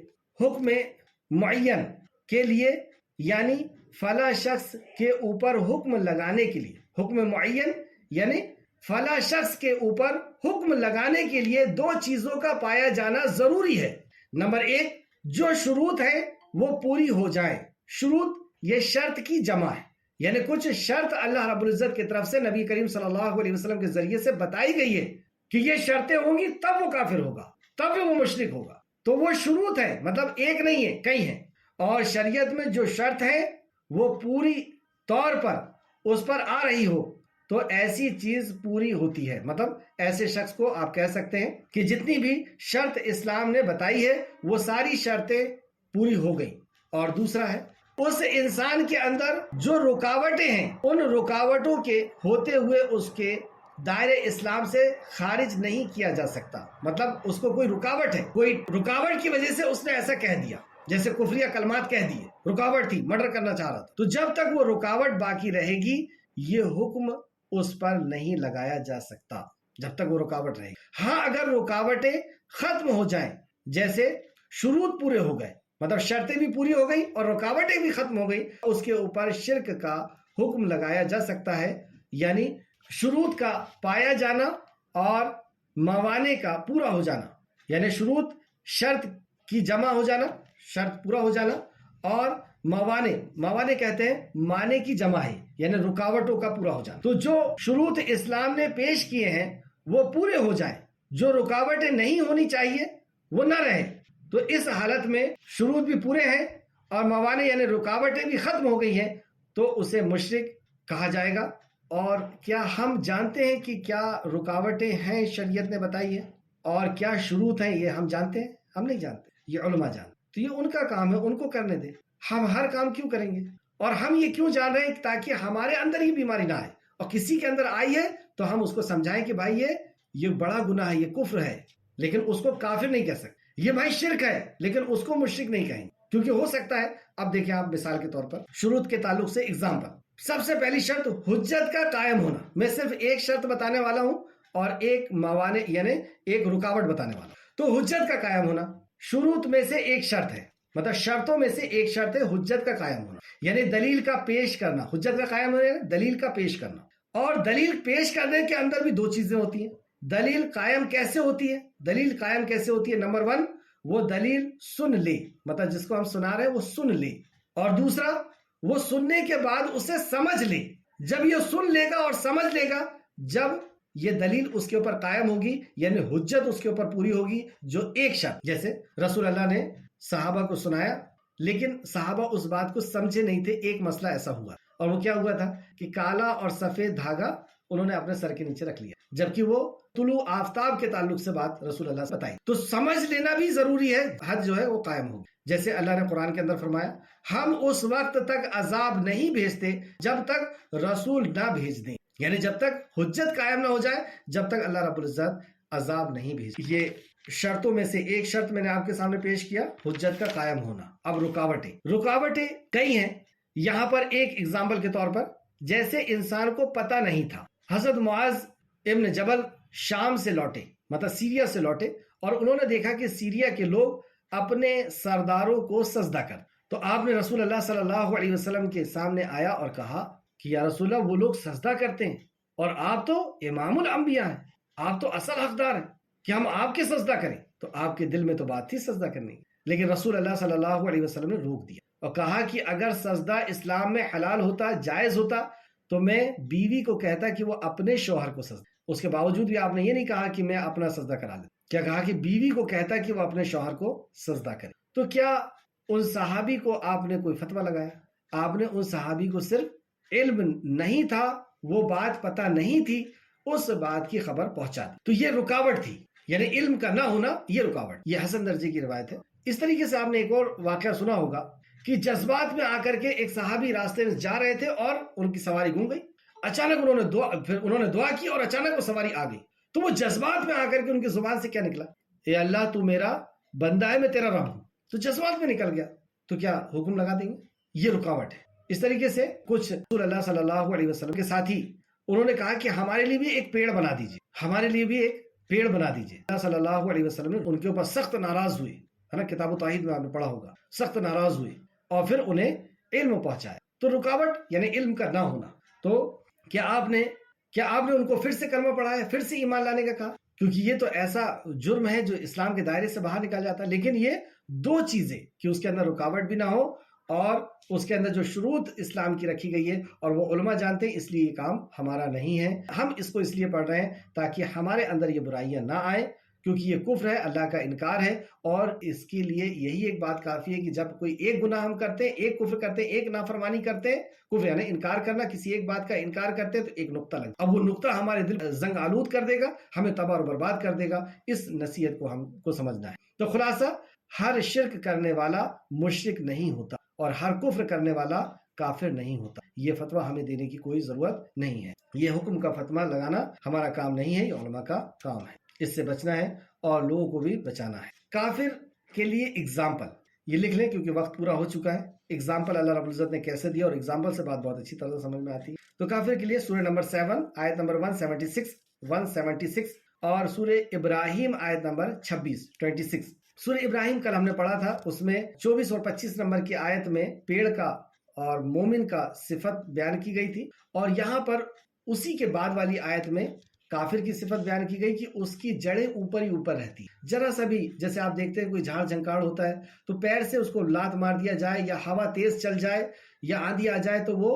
Speaker 1: حکم معین کے لیے یعنی فلاں شخص کے اوپر حکم لگانے کے لیے، حکم معین یعنی فلاں شخص کے اوپر حکم لگانے کے لیے دو چیزوں کا پایا جانا ضروری ہے. نمبر ایک، جو شروط ہے وہ پوری ہو جائیں. شروط یہ شرط کی جمع ہے، یعنی کچھ شرط اللہ رب العزت کی طرف سے نبی کریم صلی اللہ علیہ وسلم کے ذریعے سے بتائی گئی ہے کہ یہ شرطیں ہوں گی تب وہ کافر ہوگا، تب وہ مشرک ہوگا. تو وہ شروط ہے، مطلب ایک نہیں ہے، کئی ہیں. اور شریعت میں جو شرط ہے وہ پوری طور پر اس پر آ رہی ہو تو ایسی چیز پوری ہوتی ہے. مطلب ایسے شخص کو آپ کہہ سکتے ہیں کہ جتنی بھی شرط اسلام نے بتائی ہے وہ ساری شرطیں پوری ہو گئی. اور دوسرا ہے اس انسان کے اندر جو رکاوٹیں ہیں ان رکاوٹوں کے ہوتے ہوئے اس کے دائرے اسلام سے خارج نہیں کیا جا سکتا. مطلب اس کو کوئی رکاوٹ ہے، کوئی رکاوٹ کی وجہ سے اس نے ایسا کہہ دیا، جیسے کفریہ کلمات کہہ دیے، رکاوٹ تھی، مرڈر کرنا چاہ رہا تھا، تو جب تک وہ رکاوٹ باقی رہے گی یہ حکم اس پر نہیں لگایا جا سکتا جب تک وہ رکاوٹ رہے گی. ہاں اگر رکاوٹیں ختم ہو جائیں، جیسے شروط پورے ہو گئے، مطلب شرطیں بھی پوری ہو گئی اور رکاوٹیں بھی ختم ہو گئی، اس کے اوپر شرک کا حکم لگایا جا سکتا ہے. یعنی شروط کا پایا جانا اور موانع کا پورا ہو جانا، یعنی شروط شرط کی جمع ہو جانا، شرط پورا ہو جانا، اور موانع کہتے ہیں معنی کی جمع ہے، یعنی رکاوٹوں کا پورا ہو جانا. تو جو شروط اسلام نے پیش کیے ہیں وہ پورے ہو جائیں، جو رکاوٹیں نہیں ہونی چاہیے وہ نہ رہے، تو اس حالت میں شروط بھی پورے ہیں اور موانع یعنی رکاوٹیں بھی ختم ہو گئی ہیں تو اسے مشرک کہا جائے گا. اور کیا ہم جانتے ہیں کہ کیا رکاوٹیں ہیں شریعت نے بتائی ہے اور کیا شروط ہیں یہ ہم جانتے ہیں؟ ہم نہیں جانتے، یہ علماء جانتے. تو یہ ان کا کام ہے، ان کو کرنے دیں. ہم ہر کام کیوں کریں گے؟ اور ہم یہ کیوں جان رہے ہیں تاکہ ہمارے اندر یہ بیماری نہ آئے، اور کسی کے اندر آئی ہے تو ہم اس کو سمجھائیں کہ بھائی یہ بڑا گناہ ہے، یہ کفر ہے، لیکن اس کو کافر نہیں کہہ سکتے. یہ بھائی شرک ہے لیکن اس کو مشرک نہیں کہیں، کیونکہ ہو سکتا ہے. اب دیکھیں آپ مثال کے طور پر شروط کے تعلق سے اگزامپل، سب سے پہلی شرط حجت کا قائم ہونا. میں صرف ایک شرط بتانے والا ہوں اور ایک موانع یعنی ایک رکاوٹ بتانے والا ہوں. تو حجت کا قائم ہونا شروط میں سے ایک شرط ہے، مطلب شرطوں میں سے ایک شرط ہے حجت کا قائم ہونا، یعنی دلیل کا پیش کرنا. حجت کا قائم ہونا دلیل کا پیش کرنا، اور دلیل پیش کرنے کے اندر بھی دو چیزیں ہوتی ہیں. دلیل قائم کیسے ہوتی ہے؟ دلیل قائم کیسے ہوتی ہے؟ نمبر 1 وہ دلیل سن لے، مطلب جس کو ہم سنا رہے ہیں وہ سن لے، اور دوسرا وہ سننے کے بعد اسے سمجھ لے. جب یہ سن لے گا اور سمجھ لے گا، جب یہ دلیل اس کے اوپر قائم ہوگی یعنی حجت اس کے اوپر پوری ہوگی. جو ایک شرط، جیسے رسول اللہ نے صحابہ کو سنایا لیکن صحابہ اس بات کو سمجھے نہیں تھے. ایک مسئلہ ایسا ہوا اور وہ کیا ہوا تھا کہ کالا اور سفید دھاگا انہوں نے اپنے سر کے نیچے رکھ لیا، جبکہ وہ طلوع آفتاب کے تعلق سے بات رسول اللہ سے بتائی. تو سمجھ لینا بھی ضروری ہے، حد جو ہے وہ قائم ہوگی. جیسے اللہ نے قرآن کے اندر فرمایا ہم اس وقت تک عذاب نہیں بھیجتے جب تک رسول نہ بھیج دیں، یعنی جب تک حجت قائم نہ ہو جائے جب تک اللہ رب العزت عذاب نہیں بھیج. یہ شرطوں میں سے ایک شرط میں نے آپ کے سامنے پیش کیا، حجت کا قائم ہونا. اب رکاوٹیں کئی ہیں. یہاں پر ایک اگزامپل کے طور پر، جیسے انسان کو پتہ نہیں تھا، حضرت معاذ ابن جبل شام سے لوٹے، مطلب سیریا سے لوٹے، اور انہوں نے دیکھا کہ سیریا کے لوگ اپنے سرداروں کو سجدہ کر. تو آپ نے رسول اللہ صلی اللہ علیہ وسلم کے سامنے آیا اور کہا کہ یا رسول اللہ وہ لوگ سجدہ کرتے ہیں اور آپ تو امام الانبیاء ہیں، آپ تو اصل حقدار ہیں کہ ہم آپ کے سجدہ کریں. تو آپ کے دل میں تو بات تھی سجدہ کرنے کی، لیکن رسول اللہ صلی اللہ علیہ وسلم نے روک دیا اور کہا کہ اگر سجدہ اسلام میں حلال ہوتا، جائز ہوتا، تو میں بیوی کو کہتا کہ وہ اپنے شوہر کو سجدہ. اس کے باوجود بھی آپ نے یہ نہیں کہا کہ میں اپنا سجدہ کرا لوں، کیا کہا کہ بیوی کو کہتا کہ وہ اپنے شوہر کو سجدہ کرے. تو کیا ان صحابی کو آپ نے کوئی فتویٰ لگایا؟ آپ نے ان صحابی کو صرف علم نہیں تھا، وہ بات پتہ نہیں تھی، اس بات کی خبر پہنچا دی. تو یہ رکاوٹ تھی، یعنی علم کا نہ ہونا یہ رکاوٹ. یہ حسن درجے کی روایت ہے. اس طریقے سے آپ نے ایک اور واقعہ سنا ہوگا کہ جذبات میں آ کر کے ایک صحابی راستے میں جا رہے تھے اور ان کی سواری گم گئی. اچانک انہوں نے دعا کی اور اچانک وہ سواری آ گئی. تو وہ جذبات میں آ کر کے ان کی زبان سے کیا نکلا؟ اے اللہ تو میرا بندہ ہے، میں تیرا رب ہوں. تو جذبات میں نکل گیا، تو کیا حکم لگا دیں گے؟ یہ رکاوٹ ہے. اس طریقے سے کچھ رسول اللہ صلی اللہ علیہ وسلم کے ساتھی انہوں نے کہا کہ ہمارے لیے بھی ایک پیڑ بنا دیجیے، ہمارے لیے بھی ایک پیڑ بنا دیجیے. اللہ صلی اللہ علیہ وسلم نے ان کے اوپر سخت ناراض ہوئے، ہے نا، کتاب و توحید میں آپ نے پڑھا ہوگا، سخت ناراض ہوئے اور پھر انہیں علم پہنچایا. تو رکاوٹ یعنی علم کا نہ ہونا. تو کیا آپ نے ان کو پھر سے کلمہ پڑھایا، پھر سے ایمان لانے کا کہا؟ کیونکہ یہ تو ایسا جرم ہے جو اسلام کے دائرے سے باہر نکال جاتا ہے. لیکن یہ دو چیزیں کہ اس کے اندر رکاوٹ بھی نہ ہو اور اس کے اندر جو شروط اسلام کی رکھی گئی ہے اور وہ علماء جانتے ہیں، اس لیے یہ کام ہمارا نہیں ہے. ہم اس کو اس لیے پڑھ رہے ہیں تاکہ ہمارے اندر یہ برائیاں نہ آئیں کیونکہ یہ کفر ہے، اللہ کا انکار ہے، اور اس کے لیے یہی ایک بات کافی ہے کہ جب کوئی ایک گناہ ہم کرتے ہیں، ایک کفر کرتے ہیں، ایک نافرمانی کرتے ہیں، کفر یعنی انکار کرنا، کسی ایک بات کا انکار کرتے ہیں تو ایک نقطہ لگتا ہے، اب وہ نقطہ ہمارے دل زنگ آلود کر دے گا، ہمیں تباہ اور برباد کر دے گا۔ اس نصیحت کو ہم کو سمجھنا ہے۔ تو خلاصہ، ہر شرک کرنے والا مشرک نہیں ہوتا اور ہر کفر کرنے والا کافر نہیں ہوتا۔ یہ فتویٰ ہمیں دینے کی کوئی ضرورت نہیں ہے، یہ حکم کا فتویٰ لگانا ہمارا کام نہیں ہے، یہ علماء کا کام ہے۔ اس سے بچنا ہے اور لوگوں کو بھی بچانا ہے۔ کافر کے لیے اگزامپل یہ لکھ لیں کیونکہ وقت پورا ہو چکا ہے۔ اگزامپل اللہ رب العزت نے کیسے دیا، اور اگزامپل سے بات بہت اچھی طرح سمجھ میں آتی ہے۔ تو کافر کے لیے سورہ نمبر 7 آیت نمبر 176 اور سورہ ابراہیم آیت نمبر 26 سورہ ابراہیم کل ہم نے پڑھا تھا، اس میں 24 اور 25 نمبر کی آیت میں پیڑ کا اور مومن کا صفت بیان کی گئی تھی، اور یہاں پر اسی کے بعد والی آیت میں کافر کی صفت بیان کی گئی کہ اس کی جڑیں اوپر ہی اوپر رہتی ہے، ذرا سا بھی، جیسے آپ دیکھتے ہیں کوئی جھاڑ جھنکاڑ ہوتا ہے تو پیر سے اس کو لات مار دیا جائے یا ہوا تیز چل جائے یا آندھی آ جائے تو وہ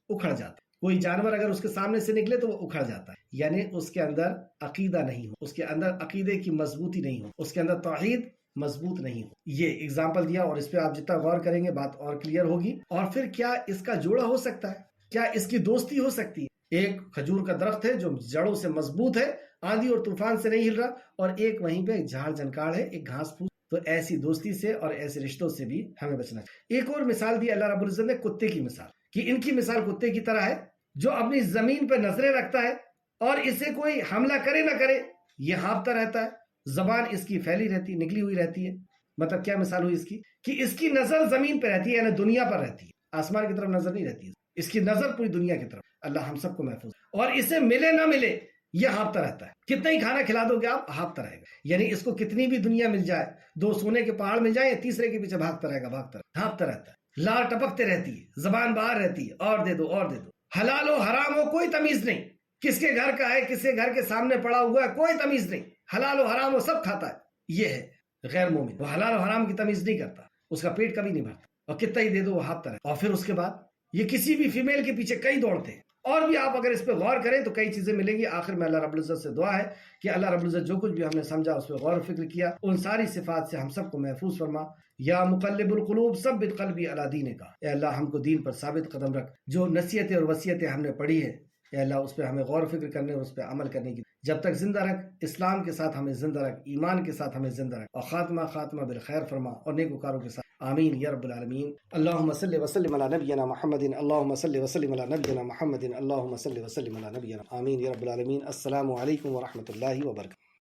Speaker 1: اکھڑ جاتا ہے۔ کوئی جانور اگر اس کے سامنے سے نکلے تو وہ اکھڑ جاتا ہے، یعنی اس کے اندر عقیدہ نہیں ہو، اس کے اندر عقیدے کی مضبوطی نہیں ہو، اس کے اندر توحید مضبوط نہیں ہو۔ یہ اگزامپل دیا، اور اس پہ آپ جتنا غور کریں گے بات اور کلیئر ہوگی۔ اور پھر کیا اس کا جوڑا ہو سکتا ہے؟ کیا اس کی دوستی ہو سکتی ہے؟ ایک کھجور کا درخت ہے جو جڑوں سے مضبوط ہے، آندھی اور طوفان سے نہیں ہل رہا، اور ایک وہیں پہ جھاڑ جھنکاڑ ہے، ایک گھاس پھوس۔ تو ایسی دوستی سے اور ایسے رشتوں سے بھی ہمیں بچنا چاہیے۔ ایک اور مثال دی اللہ رب العزت نے کتے کی مثال، کہ ان کی مثال کتے کی طرح ہے جو اپنی زمین پہ نظریں رکھتا ہے، اور اسے کوئی حملہ کرے نہ کرے یہ ہانپتا رہتا ہے، زبان اس کی پھیلی رہتی، نکلی ہوئی رہتی ہے۔ مطلب کیا مثال ہوئی اس کی؟ کہ اس کی نظر زمین پہ رہتی ہے، یعنی دنیا پر رہتی ہے، آسمان کی طرف نظر نہیں رہتی ہے، اس کی نظر پوری دنیا کی طرف۔ اللہ ہم سب کو محفوظ، اور اسے ملے نہ ملے یہ ہانپتا رہتا ہے۔ کتنا ہی کھانا کھلا دو گے آپ، ہانپتا رہے گا، یعنی اس کو کتنی بھی دنیا مل جائے، 2 سونے کے پہاڑ مل جائیں، تیسرے کے پیچھے بھاگتا رہے گا، ہانپتا رہتا ہے۔ لار ٹپکتے رہتی ہے، زبان باہر رہتی ہے، اور دے دو اور دے دو، حلال ہو حرام ہو کوئی تمیز نہیں، کس کے گھر کا ہے، کس کے گھر کے سامنے پڑا ہوا ہے، کوئی تمیز نہیں، حلال و حرام ہو سب کھاتا ہے۔ یہ ہے غیر مومن، وہ حلال و حرام کی تمیز نہیں کرتا، اس کا پیٹ کبھی نہیں بھرتا، اور کتنا ہی دے دو وہ ہانپتا رہتا ہے۔ اور پھر اس کے بعد یہ کسی بھی فیمیل کے پیچھے کئی دوڑتے ہیں، اور بھی آپ اگر اس پہ غور کریں تو کئی چیزیں ملیں گی۔ آخر میں اللہ رب العزت سے دعا ہے کہ اللہ رب العزت جو کچھ بھی ہم نے سمجھا، اس پہ غور و فکر کیا، ان ساری صفات سے ہم سب کو محفوظ فرما۔ یا مقلب القلوب ثبت قلبی علی دینے کا، اے اللہ ہم کو دین پر ثابت قدم رکھ۔ جو نصیحتیں اور وصیتیں ہم نے پڑھی ہے اے اللہ، اس پہ ہمیں غور و فکر کرنے اور اس پہ عمل کرنے کی جب تک زندہ رکھ، اسلام کے ساتھ ہمیں زندہ رکھ، ایمان کے ساتھ ہمیں زندہ رکھ، اور خاتمہ بالخیر فرما، اور نیکوکاروں کے ساتھ آمین یا رب العالمین۔ اللہم صلی وسلم علی نبینا محمد، اللہم صلی وسلم علی نبینا محمد، اللہم صلی وسلم علی نبینا، آمین یا رب العالمین۔ السلام علیکم ورحمۃ اللہ وبرکاتہ۔